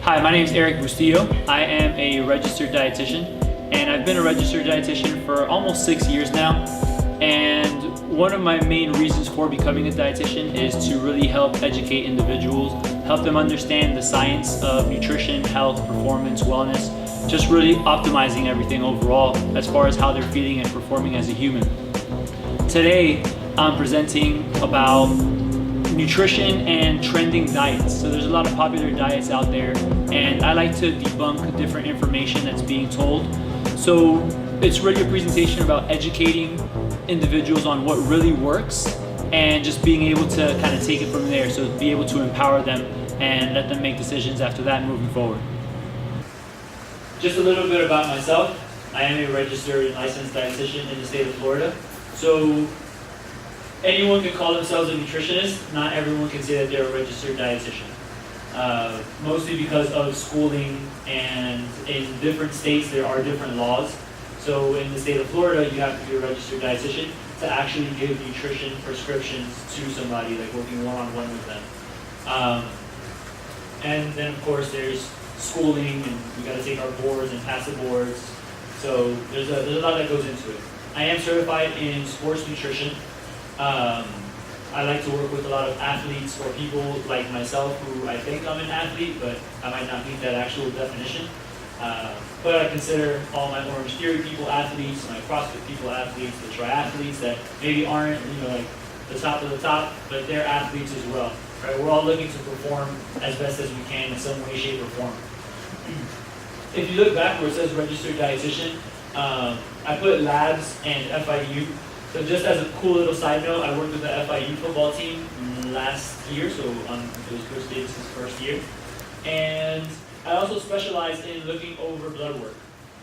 Hi, my name is Erik. I am a registered dietitian, and I've been a registered dietitian for almost 6 years now. And one of my main reasons for becoming a dietitian is to really help educate individuals, help them understand the science of nutrition, health, performance, wellness, just really optimizing everything overall as far as how they're feeling and performing as a human. Today, I'm presenting about nutrition and trending diets. So there's a lot of popular diets out there, and I like to debunk different information that's being told. So it's really a presentation about educating individuals on what really works and just being able to kind of take it from there, so be able to empower them and let them make decisions after that moving forward. Just a little bit about myself. I am a registered and licensed dietitian in the state of Florida. So anyone can call themselves a nutritionist. Not everyone can say that they're a registered dietitian. Mostly because of schooling, and in different states there are different laws. So in the state of Florida, you have to be a registered dietitian to actually give nutrition prescriptions to somebody, like working one-on-one with them. And then of course there's schooling, and we got to take our boards and pass the boards. So there's a lot that goes into it. I am certified in sports nutrition. I like to work with a lot of athletes or people like myself who I think I'm an athlete, but I might not meet that actual definition. But I consider all my Orange Theory people athletes, my CrossFit people athletes, the triathletes that maybe aren't, like the top of the top, but they're athletes as well. Right? We're all looking to perform as best as we can in some way, shape, or form. If you look back where it says registered dietitian, I put labs and FIU. So just as a cool little side note, I worked with the FIU football team last year, so it was Coach Davis's first year. And I also specialize in looking over blood work.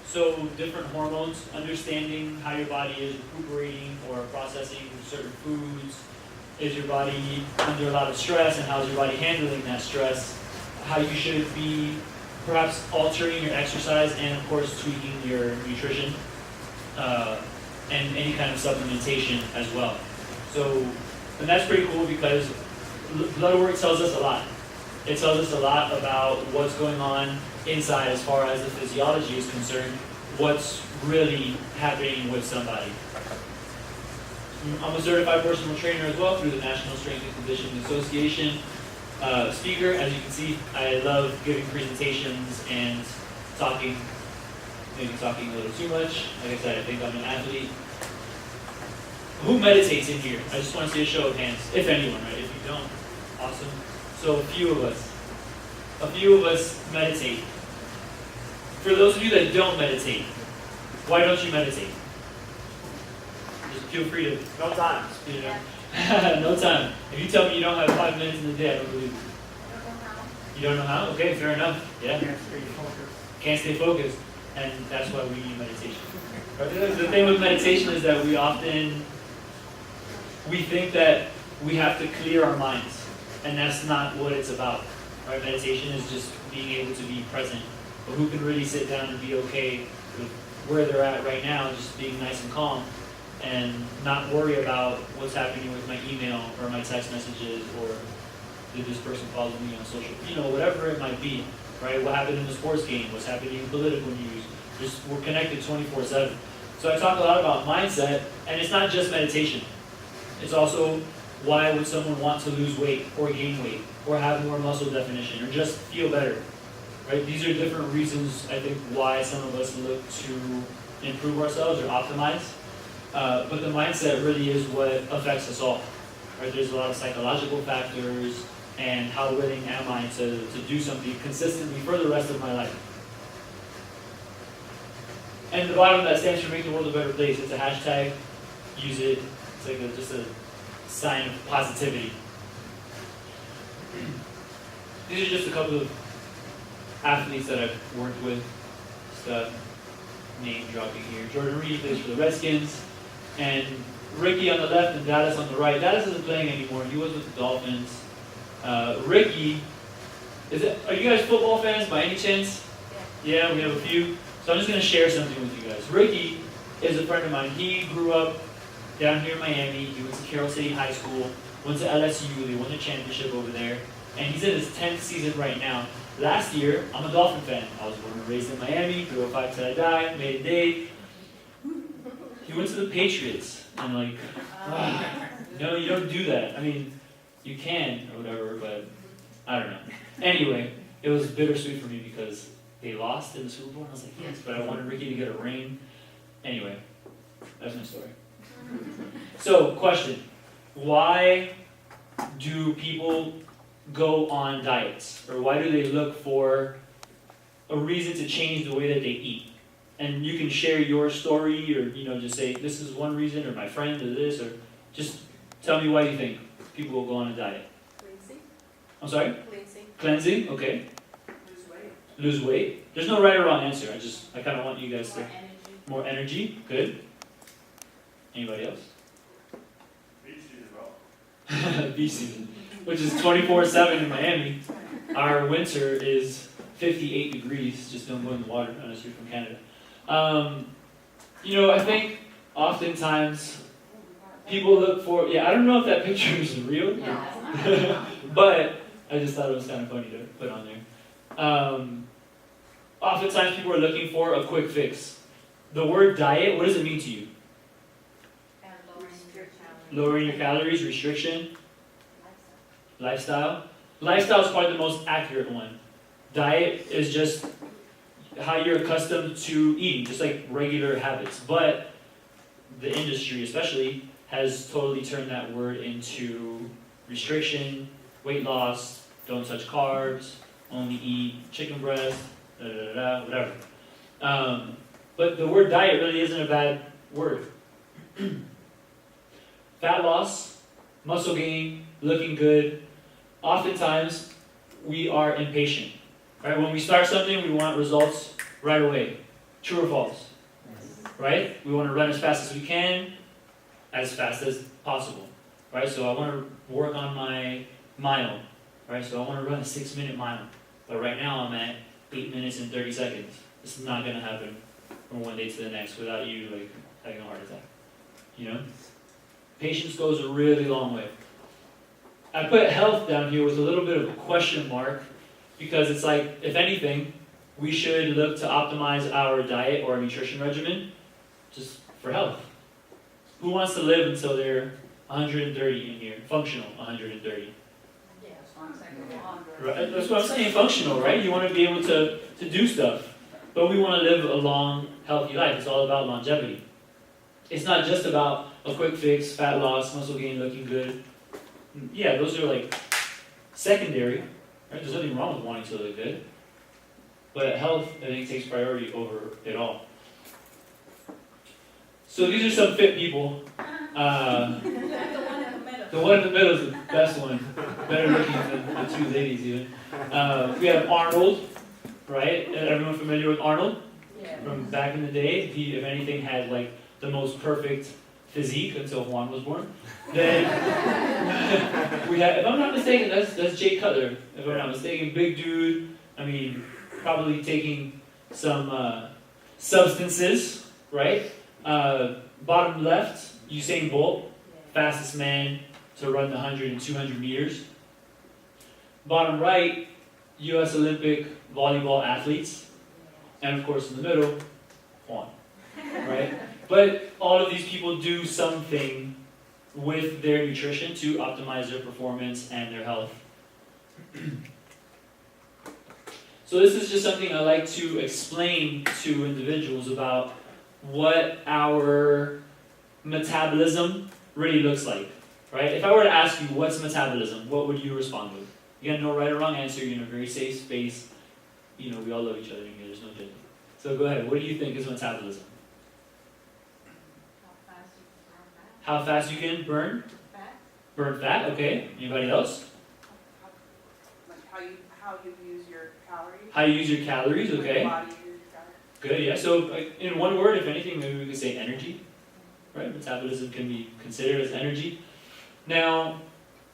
So different hormones, understanding how your body is recuperating or processing certain foods. Is your body under a lot of stress, and how's your body handling that stress? How you should be perhaps altering your exercise, and of course tweaking your nutrition. And any kind of supplementation as well. So, and that's pretty cool because blood work tells us a lot. It tells us a lot about what's going on inside as far as the physiology is concerned, what's really happening with somebody. I'm a certified personal trainer as well through the National Strength and Conditioning Association. Speaker, as you can see, I love giving presentations and talking. Maybe talking a little too much. Like I said, I think I'm an athlete. Who meditates in here? I just want to see a show of hands, if anyone, right? If you don't, awesome. So a few of us meditate. For those of you that don't meditate, why don't you meditate? Just feel free to. No time. No time. If you tell me you don't have 5 minutes in the day, I don't believe you. I don't know how. You don't know how? Okay, fair enough. Yeah. Can't stay focused. And that's why we need meditation. The thing with meditation is that we think that we have to clear our minds, and that's not what it's about. Right? Meditation is just being able to be present. But who can really sit down and be okay with where they're at right now, just being nice and calm, and not worry about what's happening with my email or my text messages, or did this person follow me on social, whatever it might be. Right? What happened in the sports game? What's happening in political news? We're connected 24/7. So I talk a lot about mindset, and it's not just meditation. It's also why would someone want to lose weight or gain weight or have more muscle definition or just feel better. Right? These are different reasons, I think, why some of us look to improve ourselves or optimize. But the mindset really is what affects us all. Right? There's a lot of psychological factors, and how willing am I to do something consistently for the rest of my life. And the bottom that stands for Make the World a Better Place. It's a hashtag. Use it. It's like just a sign of positivity. These are just a couple of athletes that I've worked with. Just name dropping here. Jordan Reed plays for the Redskins, and Ricky on the left and Dallas on the right. Dallas isn't playing anymore. He was with the Dolphins. Ricky, are you guys football fans by any chance? Yeah, we have a few. So I'm just going to share something with you guys. Ricky is a friend of mine. He grew up down here in Miami. He went to Carroll City High School, went to LSU. They won a championship over there. And he's in his 10th season right now. Last year, I'm a Dolphin fan. I was born and raised in Miami, 305 till I die, made a date. He went to the Patriots, and like, no, you don't do that. I mean, you can, or whatever, but I don't know. Anyway, it was bittersweet for me because they lost in the Super Bowl, and I was like, yes, but I wanted Ricky to get a ring. Anyway, that's my story. So, question. Why do people go on diets? Or why do they look for a reason to change the way that they eat? And you can share your story, or just say, this is one reason, or my friend did this, or just tell me why you think people will go on a diet. Cleansing. I'm sorry? Cleansing. Cleansing, okay. Lose weight. Lose weight. There's no right or wrong answer. I kind of want you guys to... More energy. More energy, good. Anybody else? Beach season, Beach season, which is 24/7 in Miami. Our winter is 58 degrees. Just don't go in the water unless you're from Canada. I think oftentimes people look for, I don't know if that picture is real, but I just thought it was kind of funny to put on there. Oftentimes people are looking for a quick fix. The word diet, what does it mean to you? Lowering your calories, restriction, lifestyle. Lifestyle is probably the most accurate one. Diet is just how you're accustomed to eating, just like regular habits. But the industry especially has totally turned that word into restriction, weight loss, don't touch carbs, only eat chicken breast, whatever. But the word diet really isn't a bad word. Fat loss, muscle gain, looking good. Oftentimes, we are impatient. Right? When we start something, we want results right away. True or false? Right? We want to run as fast as we can, as fast as possible. Right? So I want to work on my mile. Right? So I want to run a 6-minute mile. But right now I'm at 8 minutes and 30 seconds. It's not going to happen from one day to the next without you having a heart attack. Patience goes a really long way. I put health down here with a little bit of a question mark because it's like, if anything, we should look to optimize our diet or our nutrition regimen just for health. Who wants to live until they're 130 in here? Functional 130. Yeah, as long as I can walk. Right? That's what I'm saying, functional, right? You want to be able to do stuff. But we want to live a long, healthy life. It's all about longevity. It's not just about a quick fix, fat loss, muscle gain, looking good. Yeah, those are secondary. Right? There's nothing wrong with wanting to look good. But health, I think, takes priority over it all. So these are some fit people. The one in the middle. The one in the middle is the best one. Better looking than the two ladies even. We have Arnold, right? Everyone familiar with Arnold? Yeah. From back in the day, he, if anything, had the most perfect physique until Juan was born. Then we had, if I'm not mistaken, that's Jay Cutler. If I'm not mistaken, big dude. I mean, probably taking some substances, right? Bottom left, Usain Bolt, fastest man to run the 100 and 200 meters. Bottom right, U.S. Olympic volleyball athletes. And of course, in the middle, Juan, right? But all of these people do something with their nutrition to optimize their performance and their health. So this is just something I like to explain to individuals about what our metabolism really looks like, right? If I were to ask you what's metabolism, what would you respond with? You got no right or wrong answer. You're in a very safe space. We all love each other in here. There's no judgment. So go ahead. What do you think is metabolism? How fast you can burn? Fat. Burn fat, okay. Anybody else? How you use your calories. How you use your calories, okay. Your body uses calories. Good, yeah. So in one word, if anything, maybe we could say energy. Right? Metabolism can be considered as energy. Now,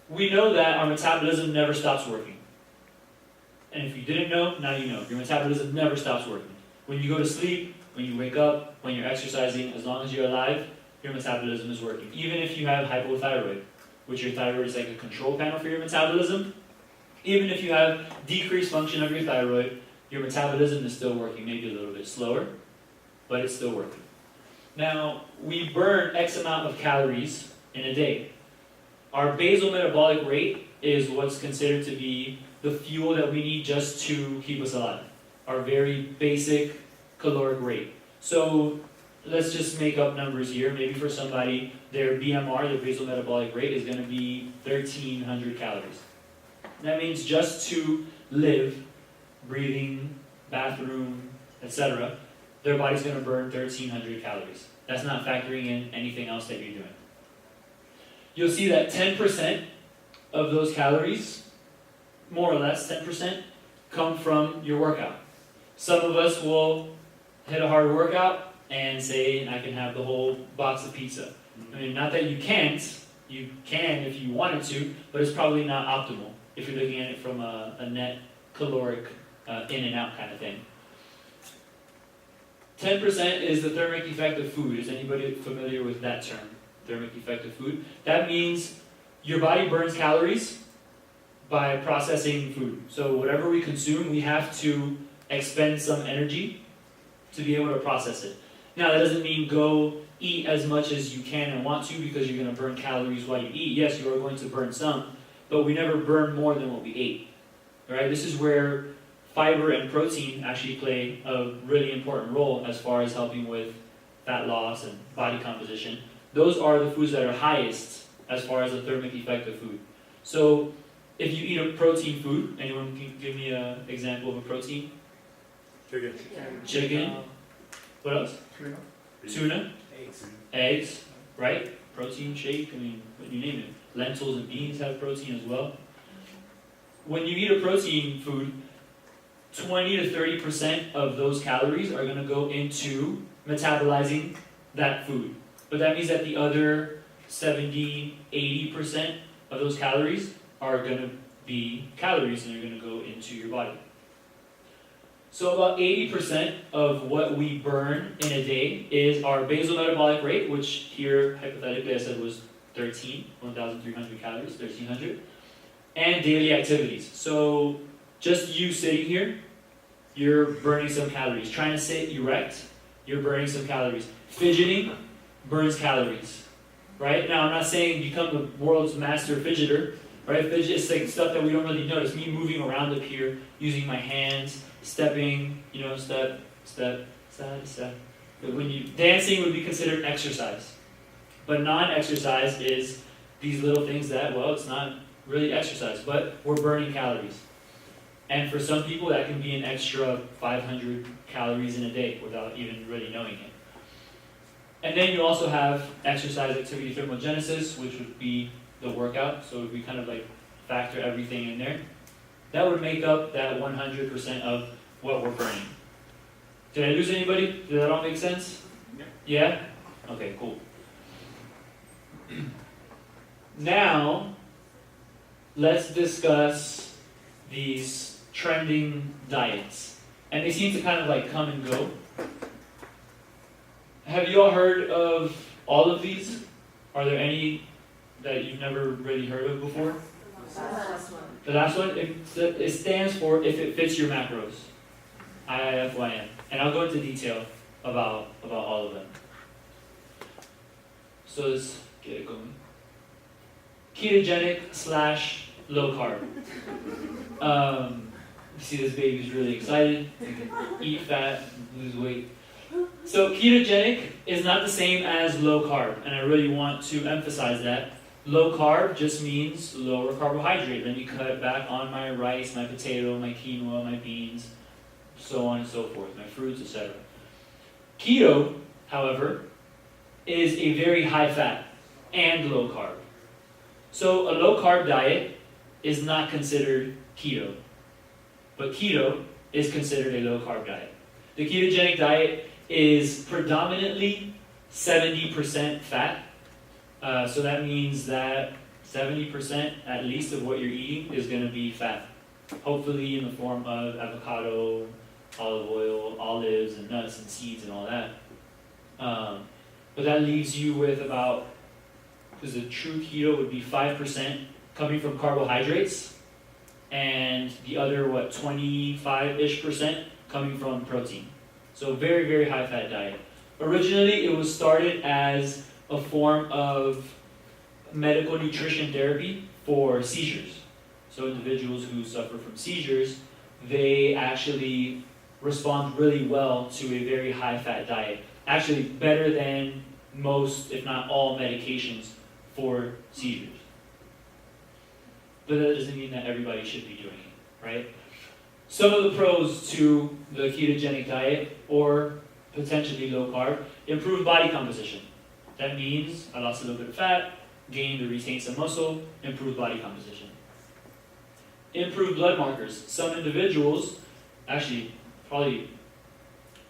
we know that our metabolism never stops working. And if you didn't know, now you know. Your metabolism never stops working. When you go to sleep, when you wake up, when you're exercising, as long as you're alive, your metabolism is working. Even if you have hypothyroid, which your thyroid is like a control panel for your metabolism, Even if you have decreased function of your thyroid, your metabolism is still working, maybe a little bit slower, but it's still working. Now, we burn X amount of calories in a day. Our basal metabolic rate is what's considered to be the fuel that we need just to keep us alive. Our very basic caloric rate. So let's just make up numbers here. Maybe for somebody, their BMR, their basal metabolic rate, is going to be 1,300 calories. That means just to live, breathing, bathroom, etc., their body's going to burn 1,300 calories. That's not factoring in anything else that you're doing. You'll see that 10% of those calories, more or less 10%, come from your workout. Some of us will hit a hard workout and say, I can have the whole box of pizza. I mean, not that you can't, you can if you wanted to, but it's probably not optimal if you're looking at it from a net caloric in and out kind of thing. 10% is the thermic effect of food. Is anybody familiar with that term? Thermic effect of food? That means your body burns calories by processing food. So whatever we consume, we have to expend some energy to be able to process it. Now that doesn't mean go eat as much as you can and want to because you're going to burn calories while you eat. Yes, you are going to burn some, but we never burn more than what we ate. All right? This is where fiber and protein actually play a really important role as far as helping with fat loss and body composition. Those are the foods that are highest as far as the thermic effect of food. So if you eat a protein food, anyone can give me an example of a protein? Chicken. Chicken. What else? Tuna. Eggs. Right? Protein shake. I mean, what you name it. Lentils and beans have protein as well. When you eat a protein food, 20 to 30% of those calories are going to go into metabolizing that food. But that means that the other 70, 80% of those calories are going to be calories and they're going to go into your body. So about 80% of what we burn in a day is our basal metabolic rate, which here hypothetically I said was 1,300 calories, 1,300, and daily activities. So just you sitting here, you're burning some calories. Trying to sit erect, you're burning some calories. Fidgeting burns calories. Right? Now I'm not saying become the world's master fidgeter. Right? Fidget is like stuff that we don't really notice. Me moving around up here, using my hands, stepping, step, side to step. But dancing would be considered exercise. But non-exercise is these little things that, well, it's not really exercise, but we're burning calories. And for some people, that can be an extra 500 calories in a day without even really knowing it. And then you also have exercise activity thermogenesis, which would be the workout. So if we kind of like factor everything in there, that would make up that 100% of what we're burning. Did I lose anybody? Did that all make sense? Yeah? Okay, cool. Now, let's discuss these trending diets. And they seem to kind of like come and go. Have you all heard of all of these? Are there any that you've never really heard of before? The last one, it stands for if it fits your macros. IIFYM. And I'll go into detail about all of them. So let's get it going. Ketogenic / low carb. You see this baby's really excited. They can eat fat, lose weight. So ketogenic is not the same as low carb, and I really want to emphasize that. Low carb just means lower carbohydrate. Let me cut back on my rice, my potato, my quinoa, my beans, so on and so forth, my fruits, etc. Keto, however, is a very high fat and low carb. So a low carb diet is not considered keto, but keto is considered a low carb diet. The ketogenic diet is predominantly 70% fat. So that means that 70% at least of what you're eating is going to be fat. Hopefully in the form of avocado, olive oil, olives, and nuts and seeds and all that. But that leaves you with about, because the true keto would be 5% coming from carbohydrates and the other, 25-ish% coming from protein. So very, very high fat diet. Originally, it was started as a form of medical nutrition therapy for seizures. So individuals who suffer from seizures, they actually respond really well to a very high fat diet. Actually better than most, if not all, medications for seizures. But that doesn't mean that everybody should be doing it, right? Some of the pros to the ketogenic diet, or potentially low carb, improved body composition. That means I lost a little bit of fat, gained or retained some muscle, improved body composition. Improved blood markers. Some individuals, actually probably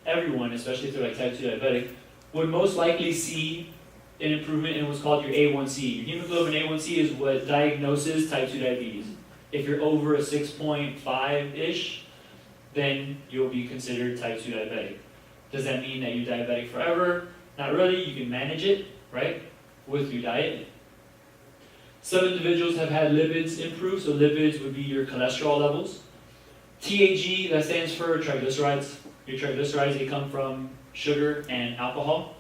everyone, especially if they're like type 2 diabetic, would most likely see an improvement in what's called your A1C. Your hemoglobin A1C is what diagnoses type 2 diabetes. If you're over a 6.5-ish, then you'll be considered type 2 diabetic. Does that mean that you're diabetic forever? Not really. You can manage it, right, with your diet. Some individuals have had lipids improve, so lipids would be your cholesterol levels. TAG, that stands for triglycerides. Your triglycerides, they come from sugar and alcohol.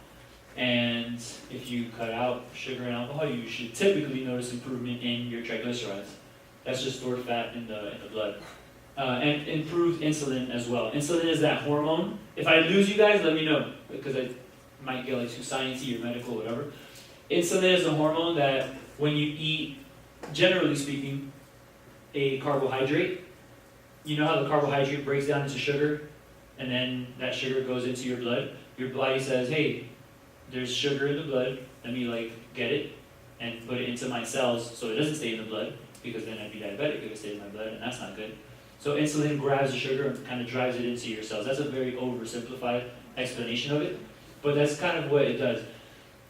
And if you cut out sugar and alcohol, you should typically notice improvement in your triglycerides. That's just stored fat in the blood. And improved insulin as well. Insulin is that hormone. If I lose you guys, let me know, because I might get like too sciencey or medical or whatever. Insulin is a hormone that when you eat, generally speaking, a carbohydrate, you know how the carbohydrate breaks down into sugar, and then that sugar goes into your blood. Your body says, hey, there's sugar in the blood, let me like get it and put it into my cells so it doesn't stay in the blood, because then I'd be diabetic if it stayed in my blood, and that's not good. So insulin grabs the sugar and kind of drives it into your cells. That's a very oversimplified explanation of it, but that's kind of what it does.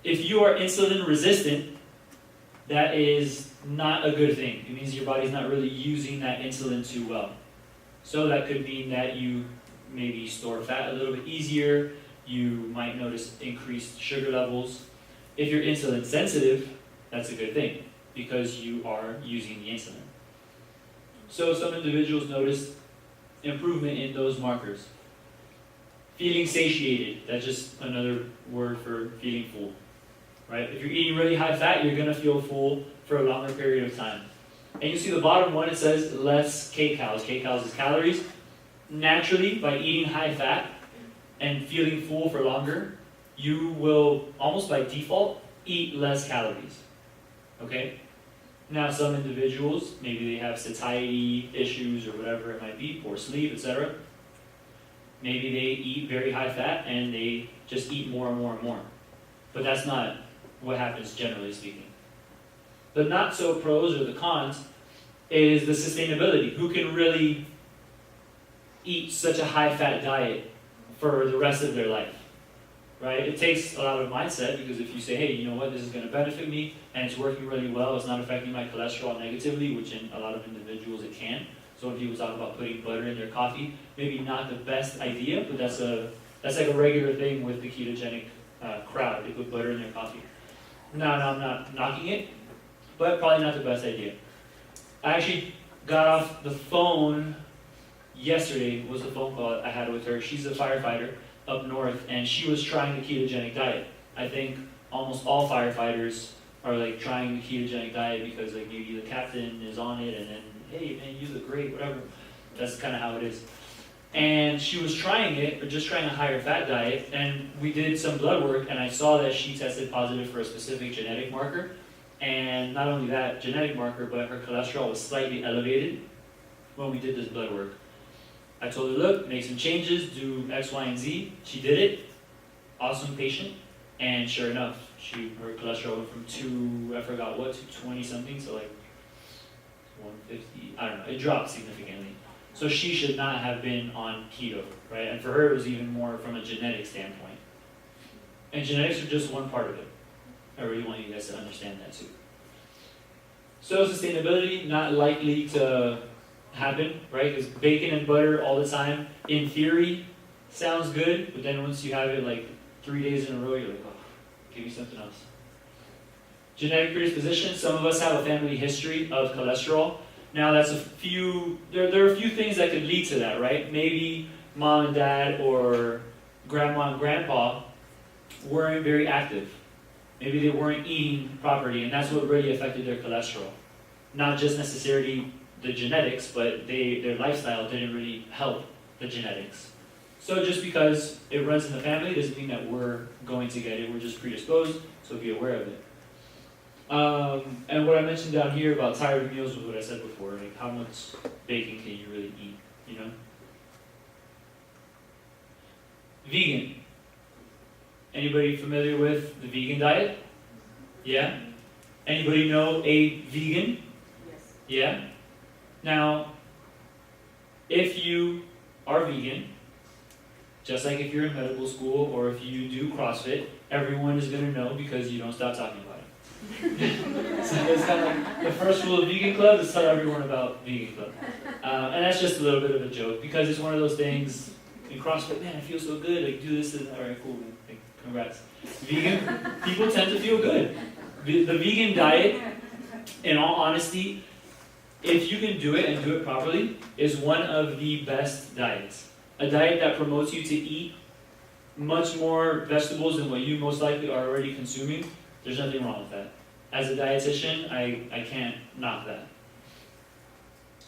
If you are insulin resistant, that is not a good thing. It means your body's not really using that insulin too well. So that could mean that you maybe store fat a little bit easier, you might notice increased sugar levels. If you're insulin sensitive, that's a good thing, because you are using the insulin. So some individuals notice improvement in those markers. Feeling satiated, that's just another word for feeling full, right? If you're eating really high fat, you're gonna feel full for a longer period of time. And you see the bottom one, it says less kcals. Kcals is calories. Naturally, by eating high fat and feeling full for longer, you will, almost by default, eat less calories, okay? Now some individuals, maybe they have satiety issues or whatever it might be, poor sleep, etc. Maybe they eat very high fat and they just eat more and more and more. But that's not what happens generally speaking. The not so pros or the cons is the sustainability. Who can really eat such a high fat diet for the rest of their life? Right? It takes a lot of mindset, because if you say, hey, you know what, this is going to benefit me and it's working really well, it's not affecting my cholesterol negatively, which in a lot of individuals it can. So when people talk about putting butter in their coffee, maybe not the best idea, but that's like a regular thing with the ketogenic crowd. They put butter in their coffee. No, I'm not knocking it, but probably not the best idea. I actually got off the phone yesterday, was the phone call I had with her. She's a firefighter up north, and she was trying the ketogenic diet. I think almost all firefighters are like trying the ketogenic diet because like maybe the captain is on it, and then, hey man, you look great, whatever. That's kind of how it is. And she was trying it, or just trying a higher fat diet, and we did some blood work, and I saw that she tested positive for a specific genetic marker. And not only that genetic marker, but her cholesterol was slightly elevated when we did this blood work. I told her, look, make some changes, do X, Y, and Z. She did it. Awesome patient. And sure enough, her cholesterol went from 220 something, to like 150, I don't know, it dropped significantly. So she should not have been on keto, right? And for her, it was even more from a genetic standpoint. And genetics are just one part of it. I really want you guys to understand that too. So sustainability, not likely to happen, right? Because bacon and butter all the time, in theory, sounds good, but then once you have it like 3 days in a row, you're like, oh, give me something else. Genetic predisposition, some of us have a family history of cholesterol. Now that's a few, there are a few things that could lead to that, right? Maybe mom and dad or grandma and grandpa weren't very active. Maybe they weren't eating properly, and that's what really affected their cholesterol. Not just necessarily the genetics, but their lifestyle didn't really help the genetics. So just because it runs in the family doesn't mean that we're going to get it. We're just predisposed, so be aware of it. And what I mentioned down here about tired meals was what I said before. Like, how much bacon can you really eat, you know? Vegan. Anybody familiar with the vegan diet? Yeah? Anybody know a vegan? Yes. Yeah? Now, if you are vegan, just like if you're in medical school or if you do CrossFit, everyone is going to know because you don't stop talking about it. So it's kind of like the first rule of Vegan Club is tell everyone about Vegan Club. And that's just a little bit of a joke because it's one of those things in CrossFit, man, I feel so good, like do this, and all right, cool, man. Like, congrats. Vegan, people tend to feel good. The vegan diet, in all honesty, if you can do it and do it properly, is one of the best diets. A diet that promotes you to eat much more vegetables than what you most likely are already consuming, there's nothing wrong with that. As a dietitian, I can't knock that.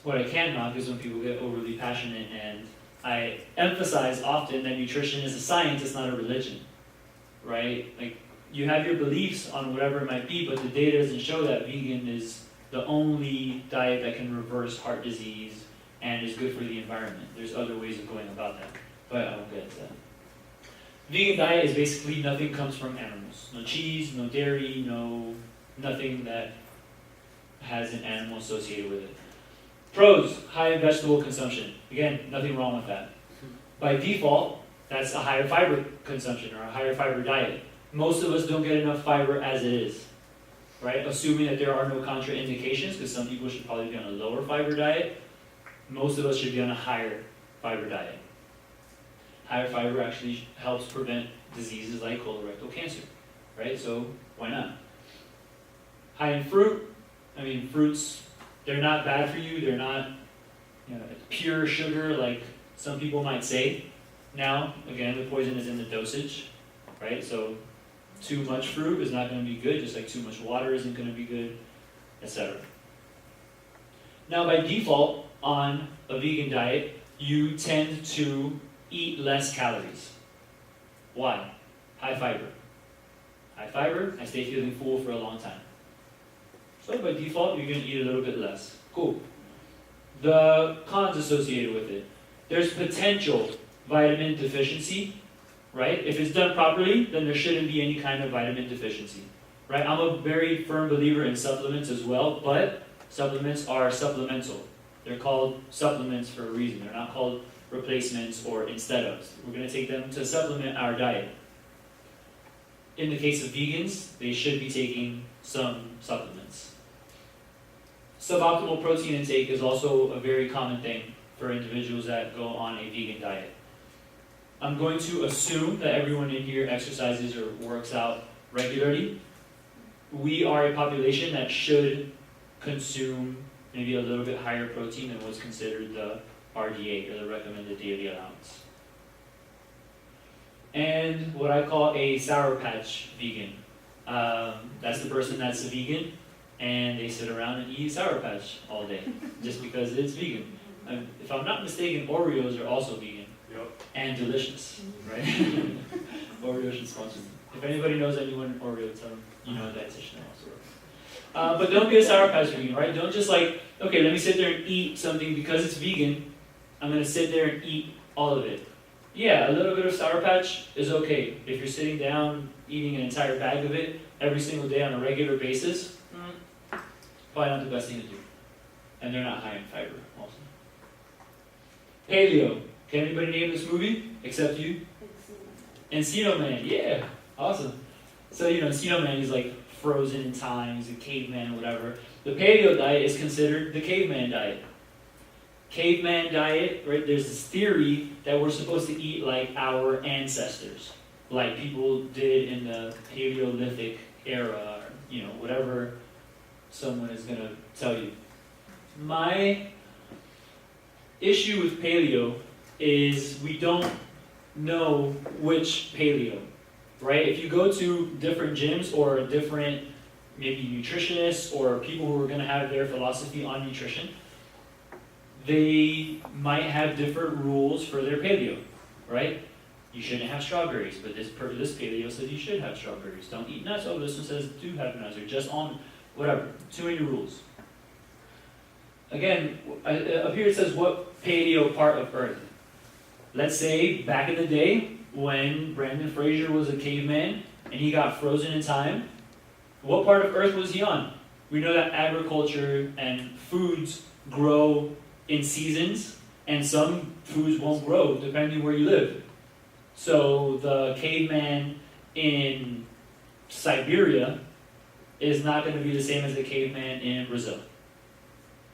What I can knock is when people get overly passionate, and I emphasize often that nutrition is a science, it's not a religion, right? Like, you have your beliefs on whatever it might be, but the data doesn't show that vegan is the only diet that can reverse heart disease and is good for the environment. There's other ways of going about that, but I won't get into that. Vegan diet is basically nothing comes from animals. No cheese, no dairy, nothing that has an animal associated with it. Pros, high in vegetable consumption. Again, nothing wrong with that. By default, that's a higher fiber consumption or a higher fiber diet. Most of us don't get enough fiber as it is, right? Assuming that there are no contraindications, because some people should probably be on a lower fiber diet. Most of us should be on a higher fiber diet. Higher fiber actually helps prevent diseases like colorectal cancer, right? So why not? High in fruit. I mean, fruits, they're not bad for you. They're not pure sugar like some people might say. Now, again, the poison is in the dosage, right? So too much fruit is not going to be good, just like too much water isn't going to be good, etc. Now, by default, on a vegan diet, you tend to eat less calories. Why? High fiber. High fiber, I stay feeling full for a long time. So by default, you're going to eat a little bit less. Cool. The cons associated with it. There's potential vitamin deficiency, right? If it's done properly, then there shouldn't be any kind of vitamin deficiency, right? I'm a very firm believer in supplements as well, but supplements are supplemental. They're called supplements for a reason. They're not called replacements or instead of. We're going to take them to supplement our diet. In the case of vegans, they should be taking some supplements. Suboptimal protein intake is also a very common thing for individuals that go on a vegan diet. I'm going to assume that everyone in here exercises or works out regularly. We are a population that should consume maybe a little bit higher protein than what's considered the RDA, or the recommended daily allowance. And what I call a Sour Patch vegan. That's the person that's a vegan, and they sit around and eat Sour Patch all day, just because it's vegan. If I'm not mistaken, Oreos are also vegan. Yep. And delicious, right? Oreo should sponsor me. If anybody knows anyone in Oreo, tell them you know a dietitian also. But don't be a Sour Patch vegan, right? Don't just like, okay, let me sit there and eat something because it's vegan. I'm going to sit there and eat all of it. Yeah, a little bit of Sour Patch is okay. If you're sitting down eating an entire bag of it every single day on a regular basis, probably not the best thing to do. And they're not high in fiber also. Paleo. Can anybody name this movie except you? Encino Man. Yeah, awesome. So, Encino Man is like frozen in time. He's a caveman, whatever. The paleo diet is considered the caveman diet. Caveman diet, right? There's this theory that we're supposed to eat like our ancestors, like people did in the Paleolithic era, or, whatever someone is going to tell you. My issue with paleo is we don't know which paleo, right? If you go to different gyms or different maybe nutritionists or people who are going to have their philosophy on nutrition, they might have different rules for their paleo, right? You shouldn't have strawberries, but this paleo says you should have strawberries. Don't eat nuts. Oh, this one says do have nuts, or just almond, whatever. Too many rules. Again, up here it says what paleo part of Earth. Let's say back in the day when Brandon Fraser was a caveman and he got frozen in time, what part of Earth was he on? We know that agriculture and foods grow in seasons, and some foods won't grow depending where you live. So the caveman in Siberia is not going to be the same as the caveman in Brazil,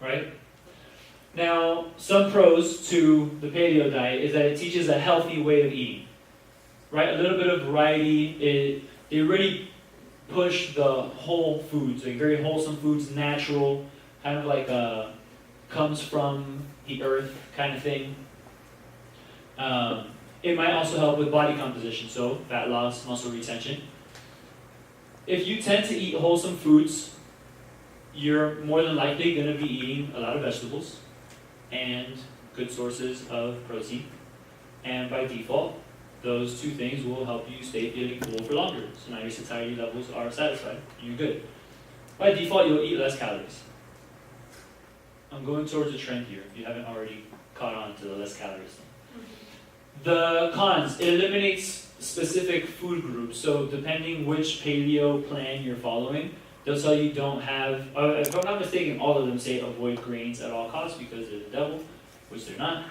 right? Now, some pros to the paleo diet is that it teaches a healthy way of eating, right? A little bit of variety. They really push the whole foods, like very wholesome foods, natural, kind of like comes from the earth kind of thing. It might also help with body composition, so fat loss, muscle retention. If you tend to eat wholesome foods, you're more than likely going to be eating a lot of vegetables and good sources of protein. And by default, those two things will help you stay feeling full for longer. So now your satiety levels are satisfied, you're good. By default, you'll eat less calories. I'm going towards a trend here, if you haven't already caught on to the less calories thing. The cons, it eliminates specific food groups. So depending which paleo plan you're following, they'll tell you don't have, if I'm not mistaken, all of them say avoid grains at all costs because they're the devil, which they're not.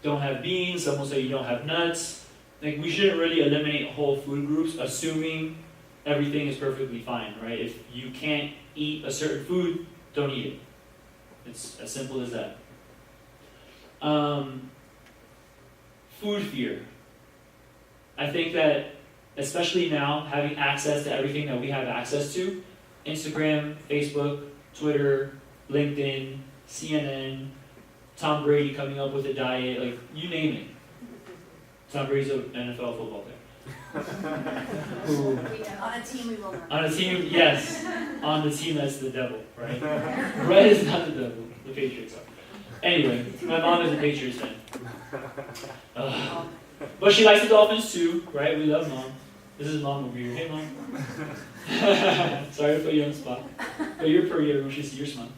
Don't have beans, some will say you don't have nuts. Like, we shouldn't really eliminate whole food groups assuming everything is perfectly fine, right? If you can't eat a certain food, don't eat it. It's as simple as that. Food fear. I think that, especially now, having access to everything that we have access to, Instagram, Facebook, Twitter, LinkedIn, CNN, Tom Brady coming up with a diet, like, you name it. Tom Brady's an NFL football player. Who, On a team we will not. on a team, yes, on the team that's the devil, right? Red is not the devil, the Patriots are. Anyway, my mom is a Patriots fan. But she likes the Dolphins too, right? We love Mom. This is Mom over here. Hey, Mom. Sorry to put you on the spot. But you're pretty, everyone should see your smile.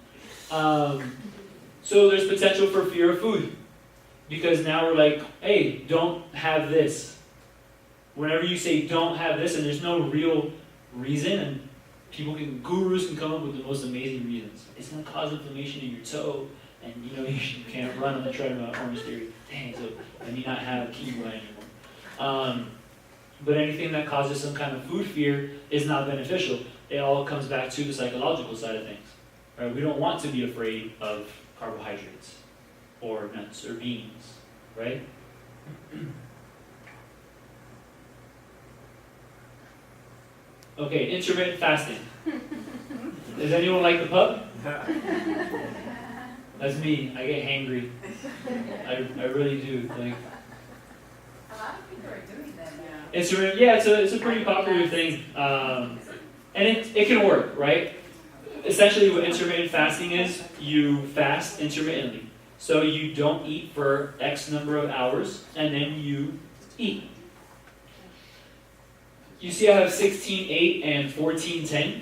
So there's potential for fear of food. Because now we're like, hey, don't have this. Whenever you say don't have this, and there's no real reason, and gurus can come up with the most amazing reasons. It's going to cause inflammation in your toe, and you can't run on the treadmill, Orange Theory. Dang, so let me not have quinoa anymore. But anything that causes some kind of food fear is not beneficial. It all comes back to the psychological side of things. Right? We don't want to be afraid of carbohydrates or nuts or beans, right? Okay, intermittent fasting. Does anyone like the pub? That's me. I get hangry. I really do. Like, A lot of people are doing that now. it's a pretty popular thing, and it can work, right? Essentially, what intermittent fasting is, you fast intermittently. So you don't eat for X number of hours, and then you eat. You see I have 16-8 and 14-10.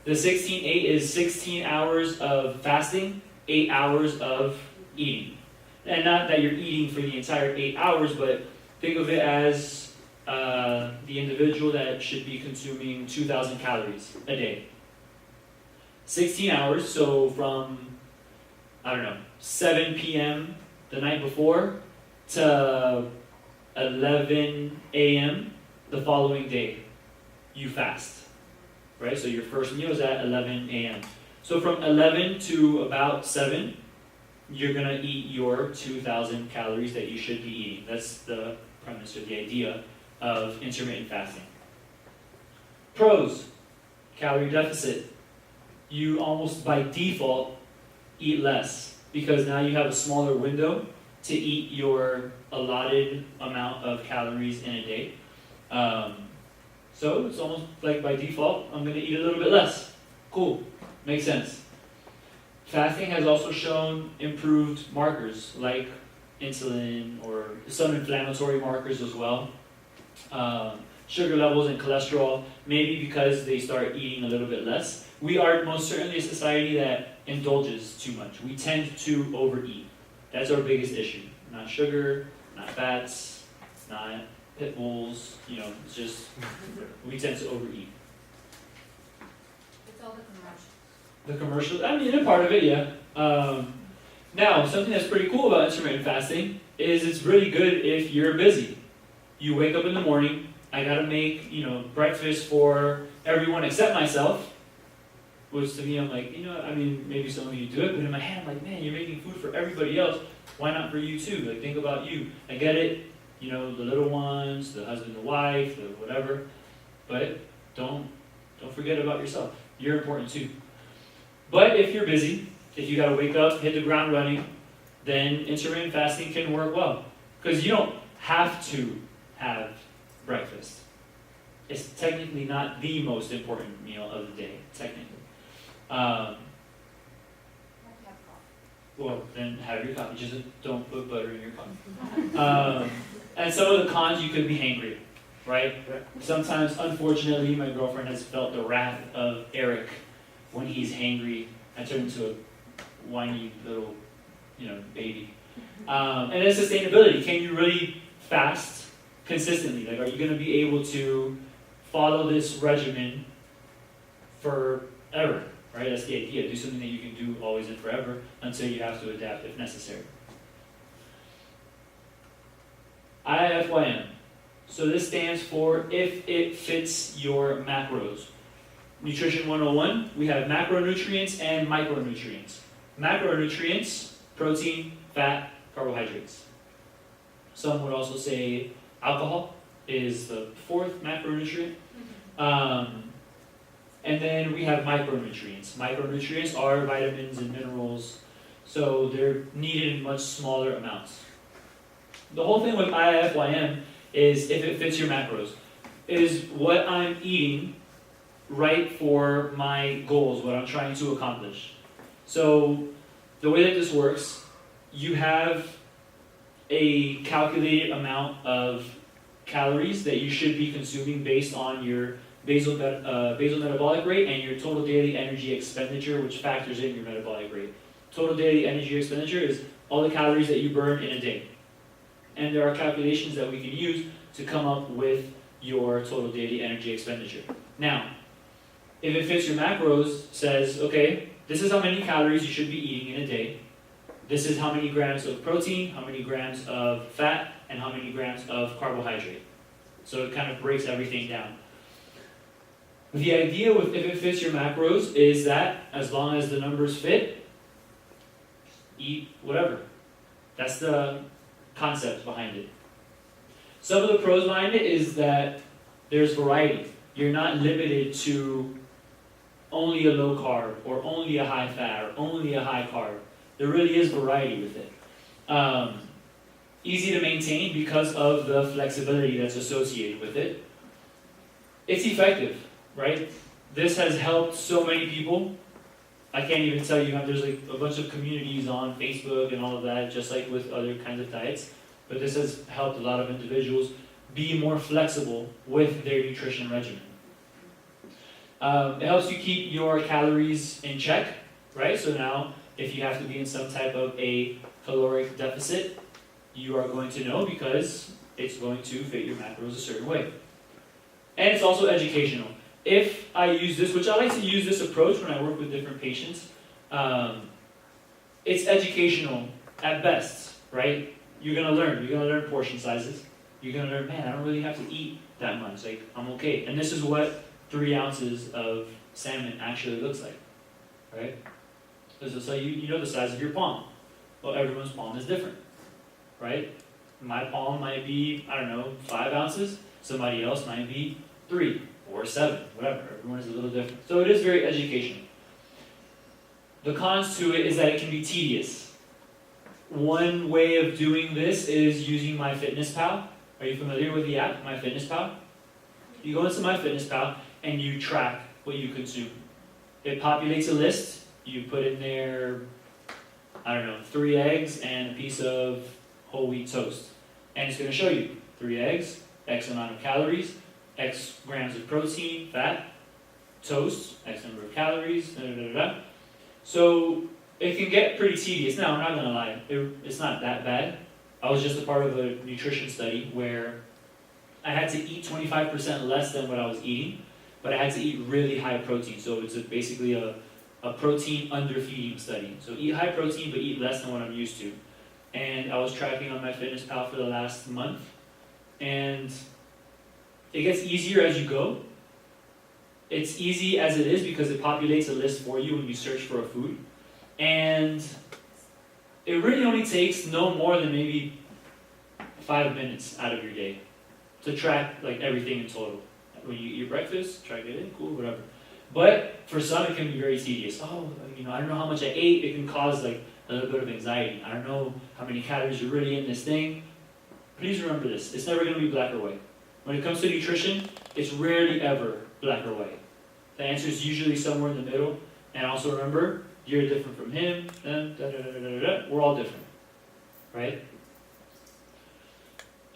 The 16-8 is 16 hours of fasting, 8 hours of eating. And not that you're eating for the entire 8 hours, but think of it as the individual that should be consuming 2,000 calories a day. 16 hours, so from, 7 p.m. the night before to 11 a.m. the following day, you fast, right? So your first meal is at 11 a.m. So from 11 to about 7, you're going to eat your 2,000 calories that you should be eating. That's the premise or the idea of intermittent fasting. Pros, calorie deficit. You almost by default eat less, because now you have a smaller window to eat your allotted amount of calories in a day. So it's almost like by default, I'm going to eat a little bit less. Cool, makes sense. Fasting has also shown improved markers like insulin or some inflammatory markers as well. Sugar levels and cholesterol, maybe because they start eating a little bit less. We are most certainly a society that indulges too much. We tend to overeat. That's our biggest issue. Not sugar, not fats, not pit bulls, it's just, we tend to overeat. It's all the commercials. The commercials, I mean, a part of it, yeah. Now, something that's pretty cool about intermittent fasting is it's really good if you're busy. You wake up in the morning, I gotta make, breakfast for everyone except myself, which to me, I'm like, maybe some of you do it, but in my head, I'm like, man, you're making food for everybody else. Why not for you too? Like, think about you. I get it, the little ones, the husband, the wife, the whatever, but don't forget about yourself. You're important too. But if you're busy, if you gotta wake up, hit the ground running, then intermittent fasting can work well. Because you don't have to have breakfast. It's technically not the most important meal of the day, technically. Well, then have your coffee. Just don't put butter in your coffee. And some of the cons, you could be hangry, right? Sometimes, unfortunately, my girlfriend has felt the wrath of Erik when he's hangry. I turn into a whiny little, baby. And then sustainability. Can you really fast consistently? Like, are you going to be able to follow this regimen forever? Right? That's the idea. Do something that you can do always and forever until you have to adapt if necessary. IFYM. So this stands for if it fits your macros. Nutrition 101, we have macronutrients and micronutrients. Macronutrients, protein, fat, carbohydrates. Some would also say alcohol is the fourth macronutrient. And then we have micronutrients. Micronutrients are vitamins and minerals, so they're needed in much smaller amounts. The whole thing with IFYM is if it fits your macros. Is what I'm eating right for my goals, what I'm trying to accomplish? So the way that this works, you have a calculated amount of calories that you should be consuming based on your basal metabolic rate and your total daily energy expenditure, which factors in your metabolic rate. Total daily energy expenditure is all the calories that you burn in a day. And there are calculations that we can use to come up with your total daily energy expenditure. Now, if it fits your macros, says, okay, this is how many calories you should be eating in a day. This is how many grams of protein, how many grams of fat, and how many grams of carbohydrate. So it kind of breaks everything down. The idea with if it fits your macros is that as long as the numbers fit, eat whatever. That's the concept behind it. Some of the pros behind it is that there's variety. You're not limited to only a low carb or only a high fat or only a high carb. There really is variety with it. Easy to maintain because of the flexibility that's associated with it. It's effective, right? This has helped so many people. I can't even tell you, there's like a bunch of communities on Facebook and all of that, just like with other kinds of diets. But this has helped a lot of individuals be more flexible with their nutrition regimen. It helps you keep your calories in check, right? So now, if you have to be in some type of a caloric deficit, you are going to know because it's going to fit your macros a certain way. And it's also educational. If I use this, which I like to use this approach when I work with different patients, it's educational at best, right? You're gonna learn portion sizes. You're gonna learn, man, I don't really have to eat that much. Like, I'm okay. And this is what 3 ounces of salmon actually looks like, right? So you know the size of your palm. Well, everyone's palm is different, right? My palm might be, 5 ounces. Somebody else might be 3 or 7, whatever. Everyone is a little different. So it is very educational. The cons to it is that it can be tedious. One way of doing this is using MyFitnessPal. Are you familiar with the app, MyFitnessPal? You go into MyFitnessPal and you track what you consume. It populates a list. You put in there, 3 eggs and a piece of whole wheat toast. And it's going to show you 3 eggs, X amount of calories, X grams of protein, fat, toast, X number of calories, da da da da. So it can get pretty tedious. Now, I'm not going to lie, it's not that bad. I was just a part of a nutrition study where I had to eat 25% less than what I was eating, but I had to eat really high protein. So it's basically a protein underfeeding study. So eat high protein, but eat less than what I'm used to. And I was tracking on MyFitnessPal for the last month, and it gets easier as you go. It's easy as it is because it populates a list for you when you search for a food. And it really only takes no more than maybe 5 minutes out of your day to track like everything in total. When you eat breakfast, track it in, cool, whatever. But for some, it can be very tedious. Oh, I don't know how much I ate. It can cause like a little bit of anxiety. I don't know how many calories are really in this thing. Please remember this. It's never going to be black or white. When it comes to nutrition, it's rarely ever black or white. The answer is usually somewhere in the middle. And also remember, you're different from him. We're all different, right?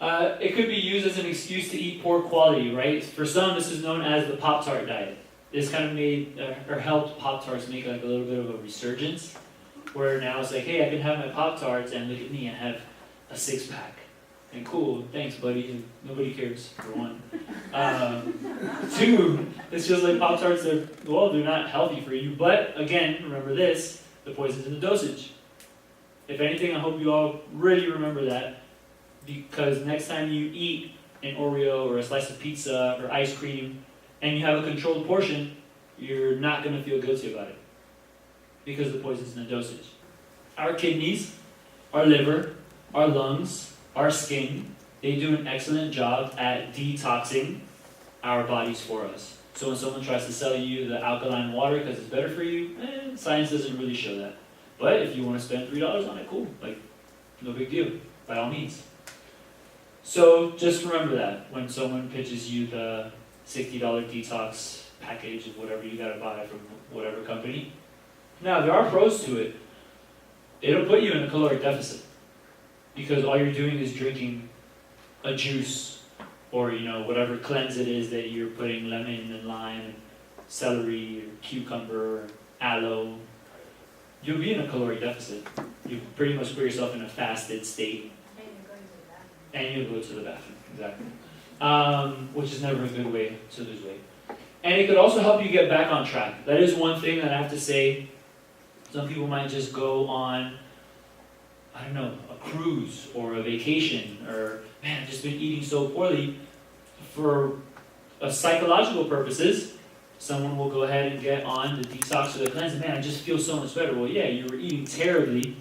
It could be used as an excuse to eat poor quality, right? For some, this is known as the Pop-Tart diet. This kind of made, or helped Pop-Tarts make like a little bit of a resurgence, where now it's like, hey, I can have my Pop-Tarts and look at me, I have a 6-pack. And cool, thanks buddy, nobody cares, for one. 2, it's just like Pop-Tarts, they're not healthy for you, but again, remember this, the poison's in the dosage. If anything, I hope you all really remember that, because next time you eat an Oreo or a slice of pizza or ice cream, and you have a controlled portion, you're not going to feel guilty about it, because the poison's in the dosage. Our kidneys, our liver, our lungs, our skin, they do an excellent job at detoxing our bodies for us. So when someone tries to sell you the alkaline water because it's better for you, science doesn't really show that. But if you want to spend $3 on it, cool. Like, no big deal, by all means. So just remember that when someone pitches you the $60 detox package of whatever you gotta buy from whatever company. Now, there are pros to it. It'll put you in a caloric deficit, because all you're doing is drinking a juice or whatever cleanse it is that you're putting lemon and lime and celery or cucumber or aloe. You'll be in a caloric deficit. You pretty much put yourself in a fasted state. And you'll go to the bathroom, exactly. Which is never a good way to lose weight. And it could also help you get back on track. That is one thing that I have to say. Some people might just go on, a cruise or a vacation, or, man, I've just been eating so poorly. For psychological purposes, someone will go ahead and get on the detox or the cleanse, and man, I just feel so much better. Well, yeah, you were eating terribly.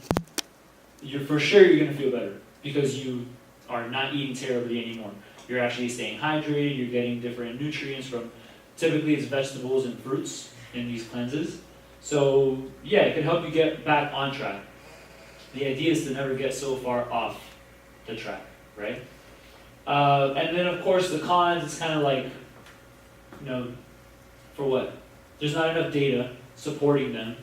For sure you're going to feel better, because you are not eating terribly anymore. You're actually staying hydrated, you're getting different nutrients from, typically it's vegetables and fruits in these cleanses. So yeah, it can help you get back on track. The idea is to never get so far off the track, right? And then of course the cons, it's kind of like, for what? There's not enough data supporting them,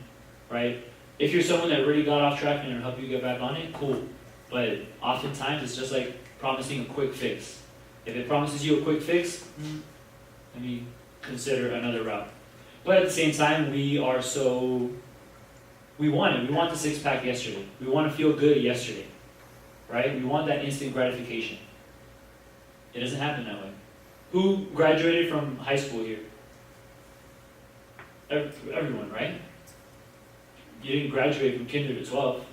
right? If you're someone that really got off track and it'll help you get back on it, cool. But oftentimes it's just like promising a quick fix. If it promises you a quick fix, let me consider another route. But at the same time, we want it. We want the 6-pack yesterday. We want to feel good yesterday, right? We want that instant gratification. It doesn't happen that way. Who graduated from high school here? Everyone, right? You didn't graduate from kinder to 12.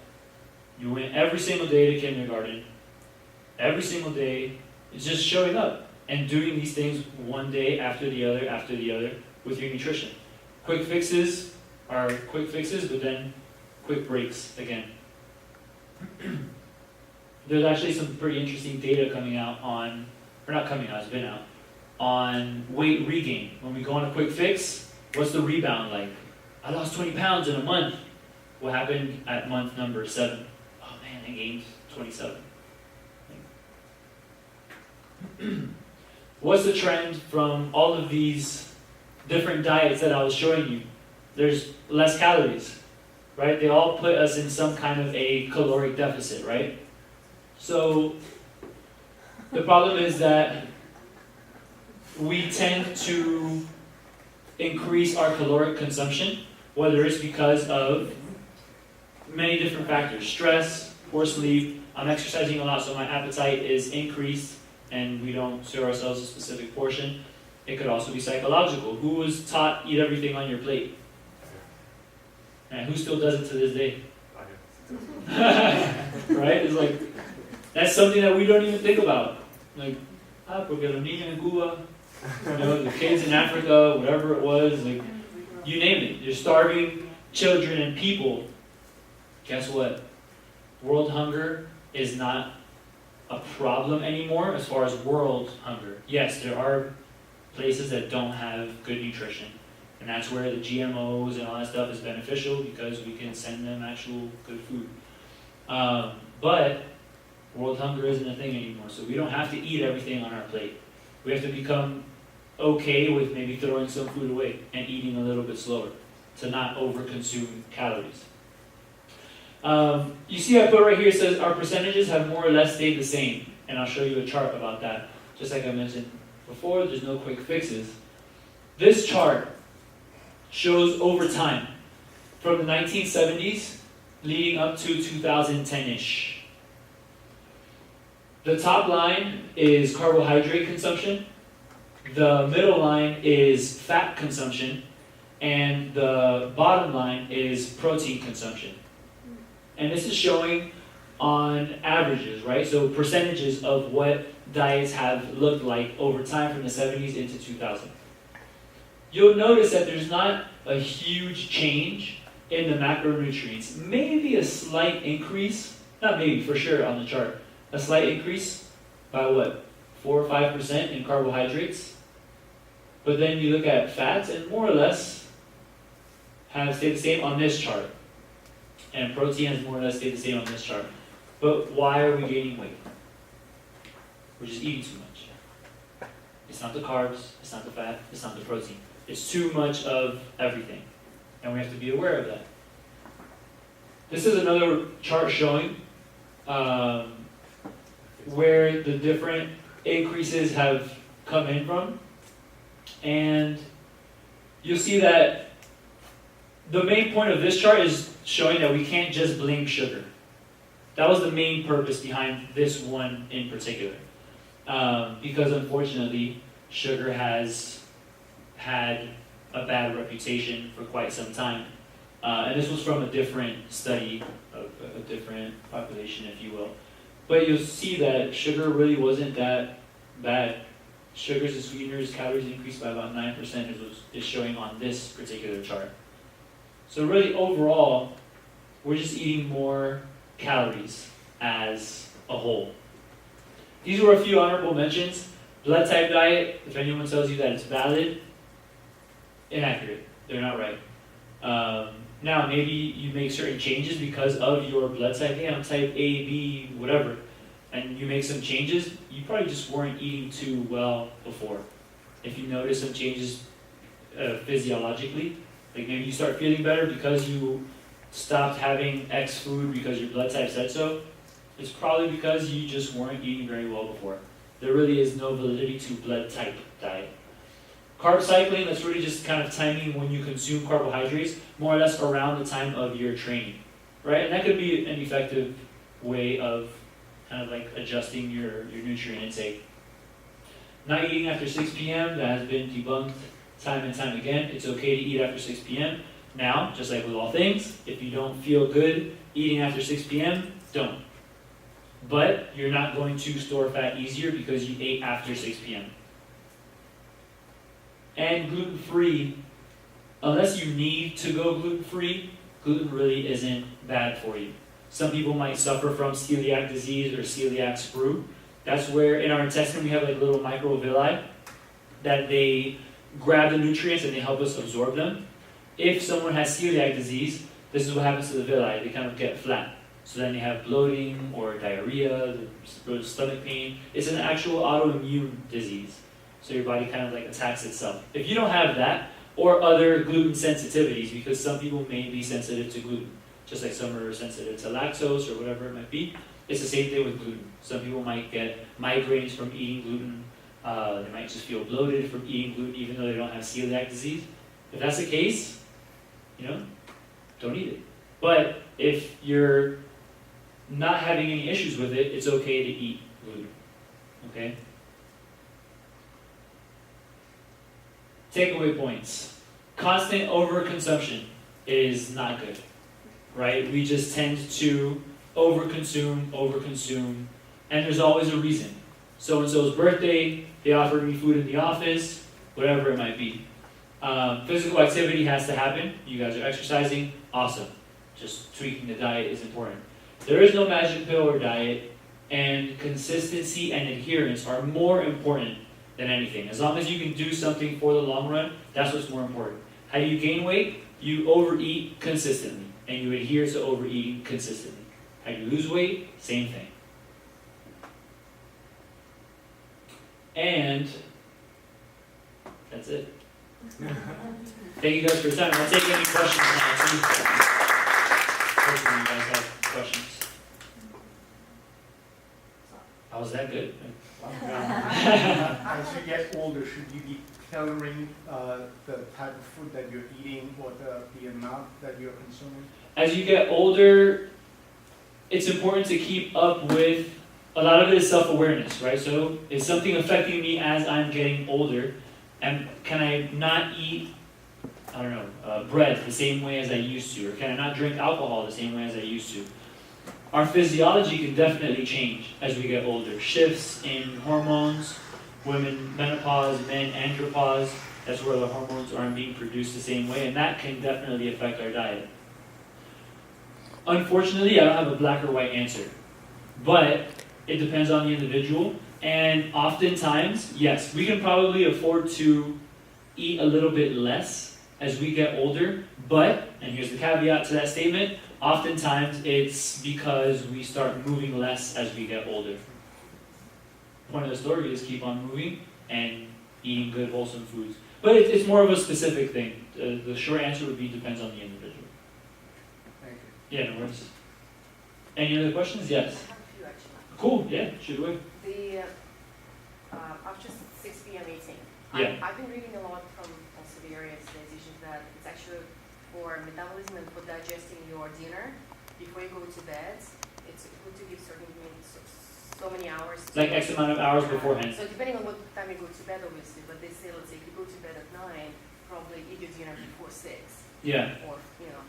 You went every single day to kindergarten. Every single day, it's just showing up and doing these things one day after the other with your nutrition. Quick fixes are quick fixes, but then quick breaks again. There's actually some pretty interesting data coming out on, or not coming out, it's been out, on weight regain. When we go on a quick fix, what's the rebound like? I lost 20 pounds in a month. What happened at month number 7? Oh man, I gained 27. What's the trend from all of these different diets that I was showing you? There's less calories, right? They all put us in some kind of a caloric deficit, right? So the problem is that we tend to increase our caloric consumption, whether it's because of many different factors. Stress, poor sleep, I'm exercising a lot so my appetite is increased and we don't serve ourselves a specific portion. It could also be psychological. Who was taught eat everything on your plate? And who still does it to this day? Right? It's like, that's something that we don't even think about. Like, porque los niños en Cuba, you know, the kids in Africa, whatever it was, like, you name it. You're starving children and people. Guess what? World hunger is not a problem anymore as far as world hunger. Yes, there are places that don't have good nutrition. And that's where the GMOs and all that stuff is beneficial because we can send them actual good food. But world hunger isn't a thing anymore, so we don't have to eat everything on our plate. We have to become okay with maybe throwing some food away and eating a little bit slower to not overconsume calories. You see I put right here, it says our percentages have more or less stayed the same. And I'll show you a chart about that. Just like I mentioned before, there's no quick fixes. This chart shows over time, from the 1970s leading up to 2010-ish. The top line is carbohydrate consumption, the middle line is fat consumption, and the bottom line is protein consumption. And this is showing on averages, right? So percentages of what diets have looked like over time from the 70s into 2000. You'll notice that there's not a huge change in the macronutrients. Maybe a slight increase, not maybe, for sure on the chart. A slight increase by what? 4 or 5% in carbohydrates. But then you look at fats and more or less have stayed the same on this chart. And protein has more or less stayed the same on this chart. But why are we gaining weight? We're just eating too much. It's not the carbs, it's not the fat, it's not the protein. It's too much of everything. And we have to be aware of that. This is another chart showing where the different increases have come in from. And you'll see that the main point of this chart is showing that we can't just blame sugar. That was the main purpose behind this one in particular. Because unfortunately, sugar has had a bad reputation for quite some time. And this was from a different study of a different population, if you will. But you'll see that sugar really wasn't that bad. Sugars and sweeteners, calories increased by about 9% is showing on this particular chart. So really overall, we're just eating more calories as a whole. These were a few honorable mentions. Blood type diet, if anyone tells you that it's valid, inaccurate. They're not right. Now, maybe you make certain changes because of your blood type. Hey, I'm type A, B, whatever. And you make some changes. You probably just weren't eating too well before. If you notice some changes physiologically, like maybe you start feeling better because you stopped having X food because your blood type said so, it's probably because you just weren't eating very well before. There really is no validity to blood type diet. Carb cycling, that's really just kind of timing when you consume carbohydrates, more or less around the time of your training, right? And that could be an effective way of kind of like adjusting your nutrient intake. Not eating after 6 p.m., that has been debunked time and time again. It's okay to eat after 6 p.m. Now, just like with all things, if you don't feel good eating after 6 p.m., don't. But you're not going to store fat easier because you ate after 6 p.m. And gluten-free, unless you need to go gluten-free, gluten really isn't bad for you. Some people might suffer from celiac disease or celiac sprue. That's where in our intestine we have like little microvilli that they grab the nutrients and they help us absorb them. If someone has celiac disease, this is what happens to the villi. They kind of get flat. So then you have bloating or diarrhea, the stomach pain. It's an actual autoimmune disease. So your body kind of like attacks itself. If you don't have that, or other gluten sensitivities, because some people may be sensitive to gluten, just like some are sensitive to lactose or whatever it might be. It's the same thing with gluten. Some people might get migraines from eating gluten. They might just feel bloated from eating gluten even though they don't have celiac disease. If that's the case, don't eat it. But if you're not having any issues with it, it's okay to eat gluten. Okay? Takeaway points. Constant overconsumption is not good, right? We just tend to overconsume, and there's always a reason. So-and-so's birthday, they offered me food in the office, whatever it might be. Physical activity has to happen. You guys are exercising, awesome. Just tweaking the diet is important. There is no magic pill or diet, and consistency and adherence are more important than anything. As long as you can do something for the long run, that's what's more important. How do you gain weight? You overeat consistently, and you adhere to overeating consistently. How do you lose weight? Same thing. And that's it. Thank you guys for your time. I'll take any questions now. Please. Hopefully you guys have questions. How was that good? As you get older, should you be tailoring the type of food that you're eating or the amount that you're consuming? As you get older, it's important to keep up with, a lot of it is self-awareness, right? So is something affecting me as I'm getting older? And can I not eat, bread the same way as I used to? Or can I not drink alcohol the same way as I used to? Our physiology can definitely change as we get older. Shifts in hormones, women menopause, men andropause, that's where the hormones aren't being produced the same way, and that can definitely affect our diet. Unfortunately, I don't have a black or white answer, but it depends on the individual, and oftentimes, yes, we can probably afford to eat a little bit less as we get older, but, and here's the caveat to that statement, oftentimes it's because we start moving less as we get older. The point of the story is keep on moving and eating good, wholesome foods. But it's more of a specific thing. The short answer would be depends on the individual. Thank you. Yeah, no worries. Any other questions? Yes. I have a few actually. Cool, yeah, shoot away. After 6 p.m. eating, Yeah. I've been reading a lot from also various dietitians that it's actually for metabolism and for digesting your dinner before you go to bed. It's good to give certain so many hours. Like X amount of hours beforehand. So depending on what time you go to bed, obviously, but they say, let's say, if you go to bed at 9, probably eat your dinner before 6. Yeah. Or,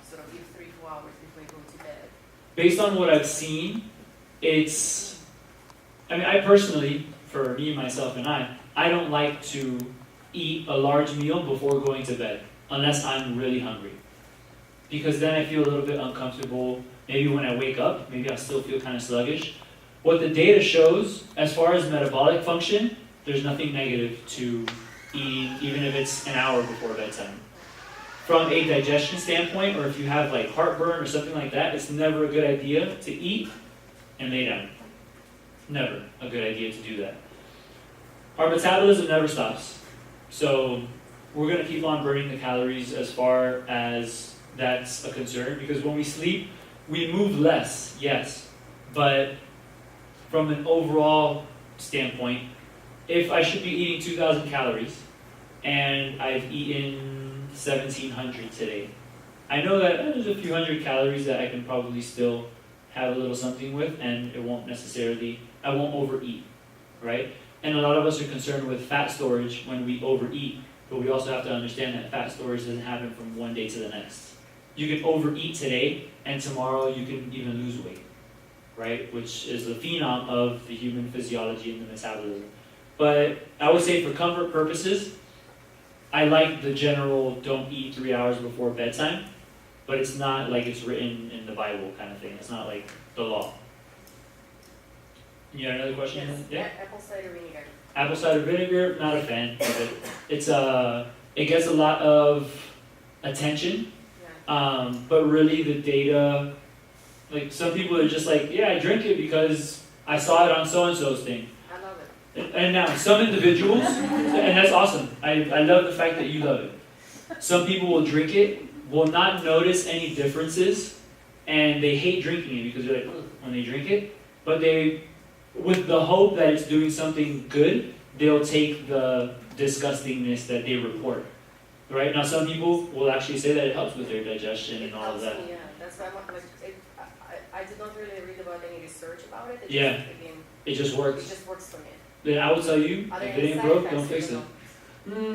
sort of give 3-4 hours before you go to bed. Based on what I've seen, I personally, for me, myself, and I don't like to eat a large meal before going to bed, unless I'm really hungry. Because then I feel a little bit uncomfortable. Maybe when I wake up, maybe I still feel kind of sluggish. What the data shows, as far as metabolic function, there's nothing negative to eating, even if it's an hour before bedtime. From a digestion standpoint, or if you have like heartburn or something like that, it's never a good idea to eat and lay down. Never a good idea to do that. Our metabolism never stops. So we're going to keep on burning the calories as far as that's a concern, because when we sleep, we move less, yes, but from an overall standpoint, if I should be eating 2,000 calories and I've eaten 1,700 today, I know that there's a few hundred calories that I can probably still have a little something with, and I won't overeat, right? And a lot of us are concerned with fat storage when we overeat, but we also have to understand that fat storage doesn't happen from one day to the next. You can overeat today, and tomorrow you can even lose weight, right? Which is the phenom of the human physiology and the metabolism. But I would say for comfort purposes, I like the general don't eat 3 hours before bedtime, but it's not like it's written in the Bible kind of thing. It's not like the law. You got another question? Yes. Yeah? Apple cider vinegar. Apple cider vinegar, not a fan of it. It gets a lot of attention, But really the data, like some people are just like, yeah, I drink it because I saw it on so-and-so's thing. I love it. And now some individuals, and that's awesome. I love the fact that you love it. Some people will drink it, will not notice any differences, and they hate drinking it because they're like, ugh, when they drink it. But they, with the hope that it's doing something good, they'll take the disgustingness that they report. Right? Now some people will actually say that it helps with their digestion and It all helps of that. me, yeah. That's why I'm like, I did not really read about any research about it. It Yeah. Just, again, It just it works. just works for me. Then I will tell you, Are there if it any ain't side broke, effects don't fix you it. know?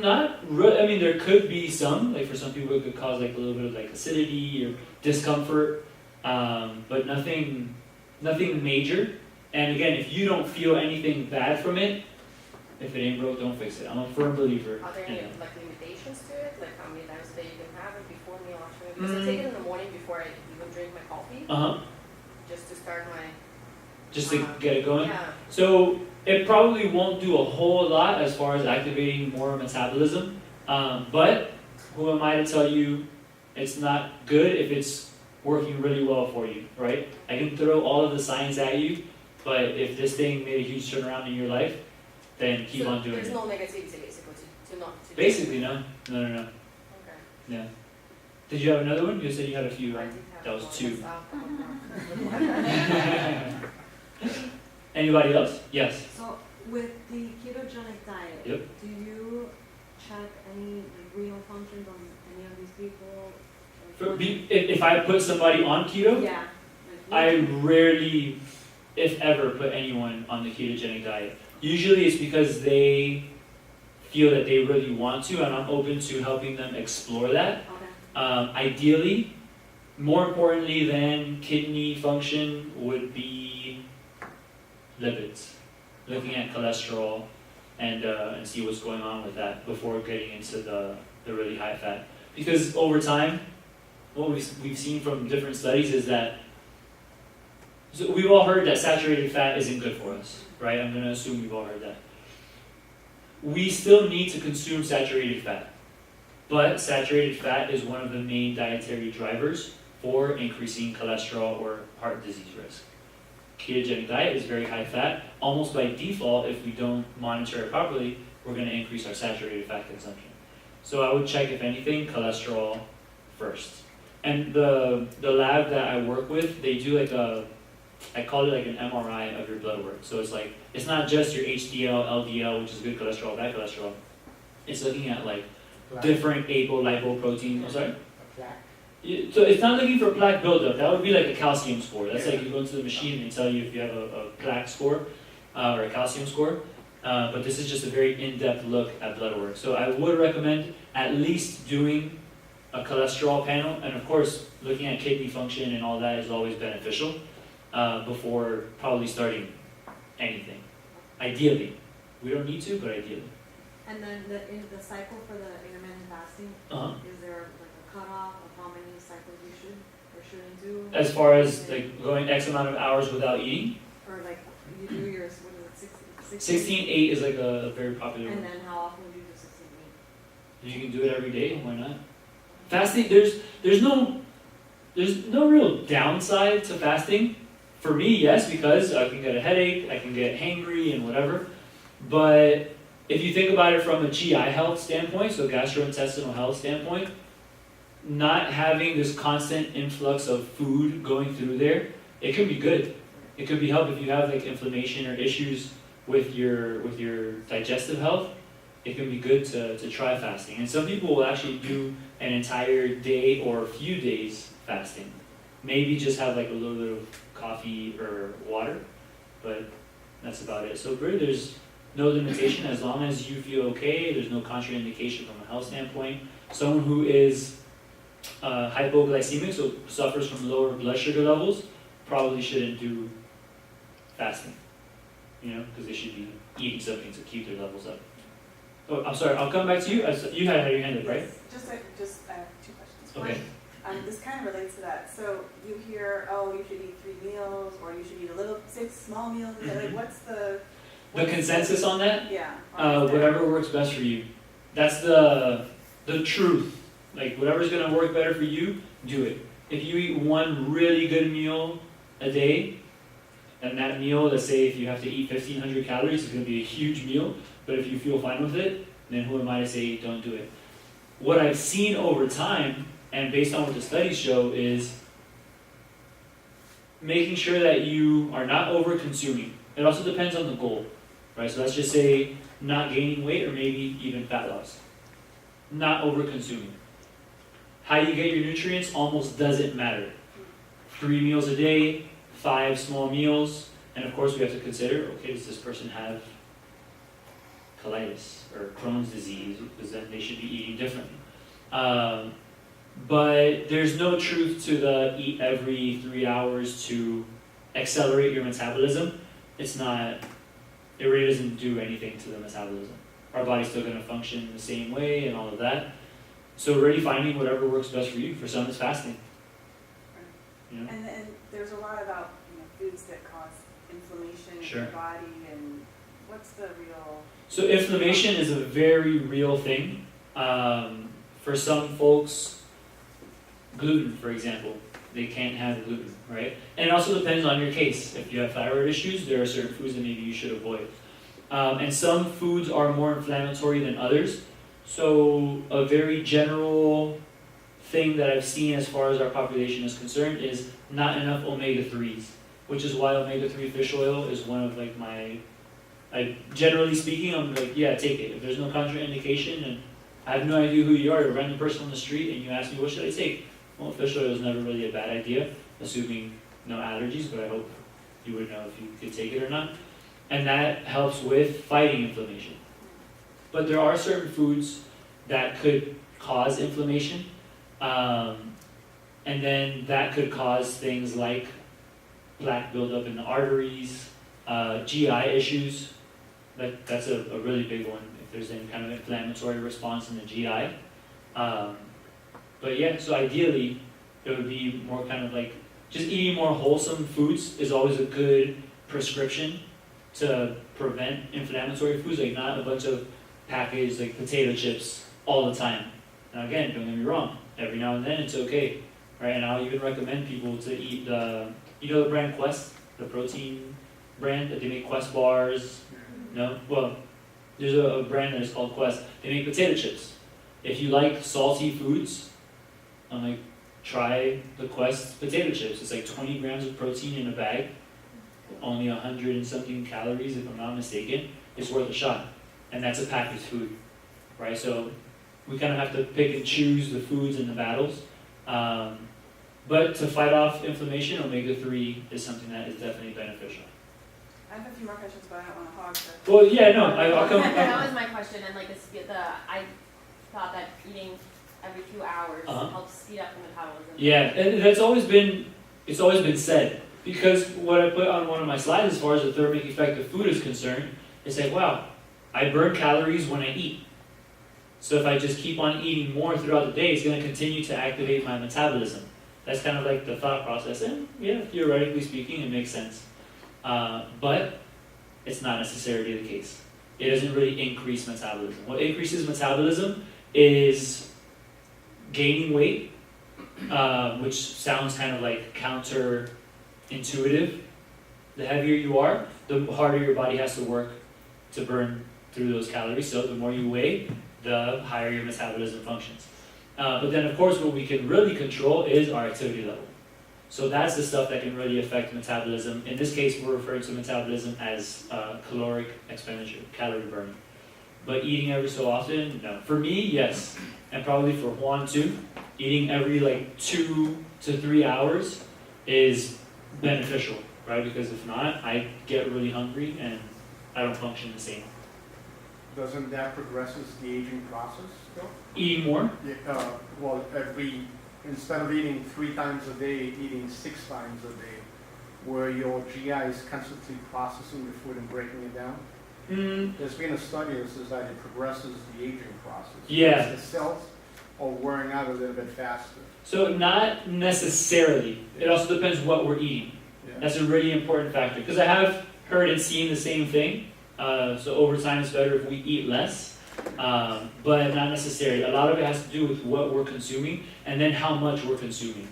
Not really. I mean, there could be some. Like for some people, it could cause like a little bit of like acidity or discomfort, but nothing major. And again, if you don't feel anything bad from it, if it ain't broke, don't fix it. I'm a firm believer. Are there in any that. like limitations to it? Like how many times a day you can have it before meal, after meal? Because I take it in the morning before I even drink my coffee, just to start my Just to get it going. yeah. So it probably won't do a whole lot as far as activating more metabolism, but who am I to tell you it's not good if it's working really well for you, right? I can throw all of the science at you, but if this thing made a huge turnaround in your life, then keep So on doing there's it. no negativity basically to not to do it. Basically, no. Okay. Yeah. Did you have another one? You said you had a few, I right? did have That was one. 2. That's Anybody else? Yes. So with the ketogenic diet, Yep. do you check any like renal functions on any of these people? If I put somebody on keto, Yeah. I rarely, if ever, put anyone on the ketogenic diet. Usually it's because they feel that they really want to, and I'm open to helping them explore that. Okay. Ideally, more importantly than kidney function would be lipids. Looking at cholesterol and see what's going on with that before getting into the really high fat. Because over time, what we've seen from different studies is that, so we've all heard that saturated fat isn't good for us, right? I'm going to assume we've all heard that. We still need to consume saturated fat, but saturated fat is one of the main dietary drivers for increasing cholesterol or heart disease risk. Ketogenic diet is very high fat. Almost by default, if we don't monitor it properly, we're going to increase our saturated fat consumption. So I would check, if anything, cholesterol first. And the lab that I work with, they do like I call it like an MRI of your blood work. So it's like, it's not just your HDL, LDL, which is good cholesterol, bad cholesterol. It's looking at like different apolipoproteins. I'm sorry? So it's not looking for plaque buildup. That would be like a calcium score. That's like you go into the machine and they tell you if you have a plaque score or a calcium score. But this is just a very in-depth look at blood work. So I would recommend at least doing a cholesterol panel, and of course, looking at kidney function and all that is always beneficial before probably starting anything. Ideally, we don't need to, but ideally. And then in the cycle for the intermittent fasting, is there like a cutoff of how many cycles you should or shouldn't do? As far as like going X amount of hours without eating, Or like you do yours, what is it, 16-8 is like a very popular And one. then how often would you do 16-8? You can do it every day. Why not? Fasting, there's no real downside to fasting. For me, yes, because I can get a headache, I can get hangry and whatever. But if you think about it from a GI health standpoint, so gastrointestinal health standpoint, not having this constant influx of food going through there, it can be good. It could be help if you have like inflammation or issues with your digestive health. It can be good to try fasting. And some people will actually do an entire day or a few days fasting. Maybe just have like a little bit of coffee or water, but that's about it. So really there's no limitation as long as you feel okay. There's no contraindication from a health standpoint. Someone who is hypoglycemic, so suffers from lower blood sugar levels, probably shouldn't do fasting, because they should be eating something to keep their levels up. Oh, I'm sorry, I'll come back to you. You had your hand up, right? Just I have 2 questions. Okay. One, this kind of relates to that. So you hear, oh, you should eat 3 meals, or you should eat 6 small meals. Like, what's the Consensus on that? Yeah. Whatever works best for you. That's the truth. Like whatever's gonna work better for you, do it. If you eat one really good meal a day, and that meal, let's say if you have to eat 1,500 calories, it's gonna be a huge meal, but if you feel fine with it, then who am I to say don't do it? What I've seen over time, and based on what the studies show, is making sure that you are not over consuming. It also depends on the goal, right? So let's just say not gaining weight or maybe even fat loss. Not over consuming. How you get your nutrients almost doesn't matter. 3 meals a day, 5 small meals, and of course we have to consider, okay, does this person have colitis or Crohn's disease, because then they should be eating differently. But there's no truth to the eat every 3 hours to accelerate your metabolism. It's not, it really doesn't do anything to the metabolism. Our body's still going to function the same way and all of that. So really finding whatever works best for you. For some, it's fasting. You know? And then there's a lot about, foods that cause inflammation in Sure. your body, and what's the real... So inflammation is a very real thing. For some folks, gluten, for example, they can't have gluten, right? And it also depends on your case. If you have thyroid issues, there are certain foods that maybe you should avoid. And some foods are more inflammatory than others. So a very general thing that I've seen as far as our population is concerned is not enough omega-3s, which is why omega-3 fish oil is one of like my, generally speaking, I'm like, yeah, take it. If there's no contraindication and I have no idea who you are, you're a random person on the street and you ask me, what should I take? Well, fish oil is never really a bad idea, assuming no allergies, but I hope you would know if you could take it or not. And that helps with fighting inflammation. But there are certain foods that could cause inflammation, and then that could cause things like plaque buildup in the arteries, GI issues. That's a really big one if there's any kind of inflammatory response in the GI. But yeah, so ideally it would be more kind of like just eating more wholesome foods is always a good prescription to prevent inflammatory foods, like not a bunch of packaged like potato chips all the time. Now again, don't get me wrong, every now and then it's okay, right? And I'll even recommend people to eat the brand Quest, the protein brand that they make Quest bars. No? Well, there's a brand that is called Quest. They make potato chips. If you like salty foods, I'm like, try the Quest potato chips. It's like 20 grams of protein in a bag, only 100 and something calories if I'm not mistaken. It's worth a shot. And that's a packaged food, right? So we kind of have to pick and choose the foods and the battles. But to fight off inflammation, omega-3 is something that is definitely beneficial. I have a few more questions, but I don't want to hog the... Well, yeah, no, I'll come. That was my question, and like I thought that eating every few hours helps speed up the metabolism. Yeah, and it's always been said, because what I put on one of my slides as far as the thermic effect of food is concerned, it's like, wow, I burn calories when I eat. So if I just keep on eating more throughout the day, it's going to continue to activate my metabolism. That's kind of like the thought process, and yeah, theoretically speaking, it makes sense. But it's not necessarily the case. It doesn't really increase metabolism. What increases metabolism is gaining weight, which sounds kind of like counterintuitive. The heavier you are, the harder your body has to work to burn through those calories. So the more you weigh, the higher your metabolism functions. But then of course what we can really control is our activity level. So that's the stuff that can really affect metabolism. In this case, we're referring to metabolism as caloric expenditure, calorie burning. But eating every so often, no. For me, yes. And probably for Juan too. Eating every like 2 to 3 hours is beneficial, right? Because if not, I get really hungry and I don't function the same. Doesn't that progresses the aging process, though? Eating more? Yeah, well, instead of eating 3 times a day, eating 6 times a day, where your GI is constantly processing the food and breaking it down. There's been a study that says that it progresses the aging process. Yeah. The cells are wearing out a little bit faster. So not necessarily. It also depends what we're eating. Yeah. That's a really important factor, because I have heard and seen the same thing. So over time it's better if we eat less. but not necessarily. A lot of it has to do with what we're consuming and then how much we're consuming.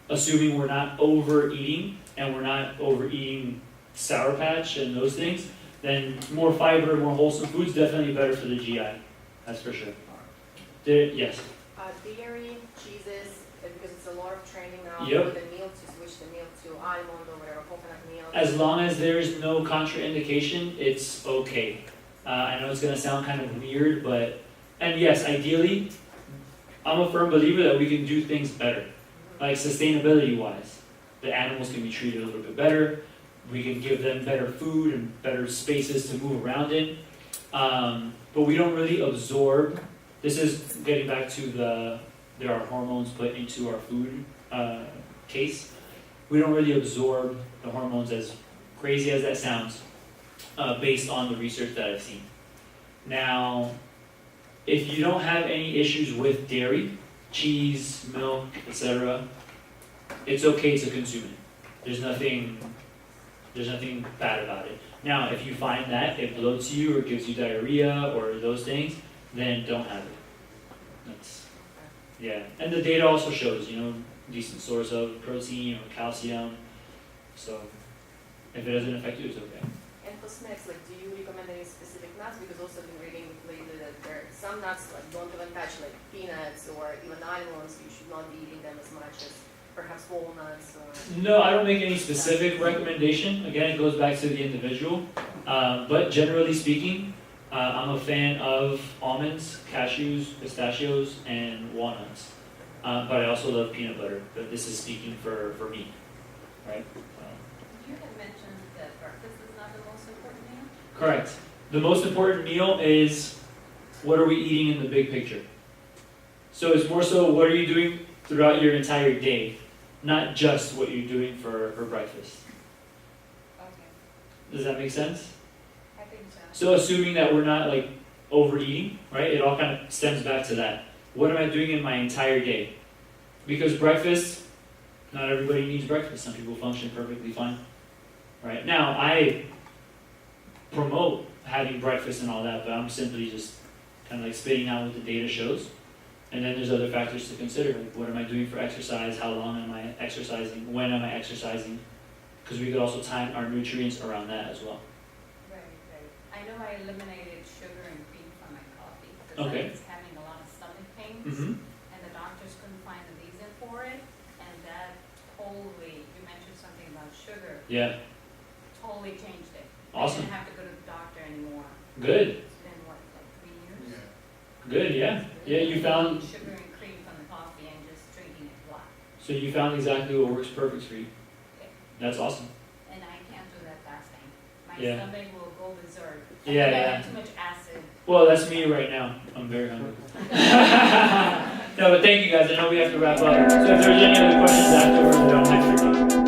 Assuming we're not overeating and we're not overeating Sour Patch and those things, then more fiber, more wholesome foods definitely better for the GI. That's for sure. Yes. Dairy, cheeses, because it's a lot of training now. Yep. With the milk, to switch the milk to almond or whatever, coconut milk. As long as there's no contraindication, it's okay. I know it's gonna sound kind of weird, and yes, ideally, I'm a firm believer that we can do things better. Like sustainability wise, the animals can be treated a little bit better. We can give them better food and better spaces to move around in. But we don't really absorb. This is getting back to there are hormones put into our food case. We don't really absorb the hormones, as crazy as that sounds, based on the research that I've seen. Now, if you don't have any issues with dairy, cheese, milk, etc., it's okay to consume it. There's nothing bad about it. Now, if you find that it bloats you or gives you diarrhea or those things, then don't have it. That's, yeah. And the data also shows, decent source of protein or calcium. So if it doesn't affect you, it's okay. And for snacks, do you recommend any specific nuts? Because also I've been reading lately that there are some nuts don't even touch, like peanuts or even almonds. You should not be eating them as much as perhaps walnuts. No, I don't make any specific recommendation. Again, it goes back to the individual. But generally speaking, I'm a fan of almonds, cashews, pistachios, and walnuts. But I also love peanut butter. But this is speaking for me, right? You had mentioned that breakfast is not the most important meal? Correct. The most important meal is what are we eating in the big picture. So it's more so what are you doing throughout your entire day, not just what you're doing for breakfast. Okay, Does that make sense? I think so. So assuming that we're not overeating, right? It all kind of stems back to that. What am I doing in my entire day? Because breakfast, not everybody needs breakfast. Some people function perfectly fine. Right? Now, I promote having breakfast and all that, but I'm simply just kind of spitting out what the data shows. And then there's other factors to consider. Like what am I doing for exercise? How long am I exercising? When am I exercising? Because we could also time our nutrients around that as well. Right. I know I eliminated sugar and cream from my coffee because Okay. I was having a lot of stomach pains, Mm-hmm. and the doctors couldn't find a reason for it, and that totally, you mentioned something about sugar, Yeah. totally changed it. Awesome. I didn't have to go to the doctor anymore. Good. It's been, 3 years? Good, yeah. Yeah, you found, Sugar and cream from the coffee and just drinking it black. so you found exactly what works perfect for you. Okay. That's awesome. And I can't do that fasting. My Yeah. stomach will go berserk. Yeah, I yeah. have too much acid. Well, that's me right now. I'm very hungry. No, but thank you guys. I know we have to wrap up. So if there's any other questions afterwards, don't hesitate.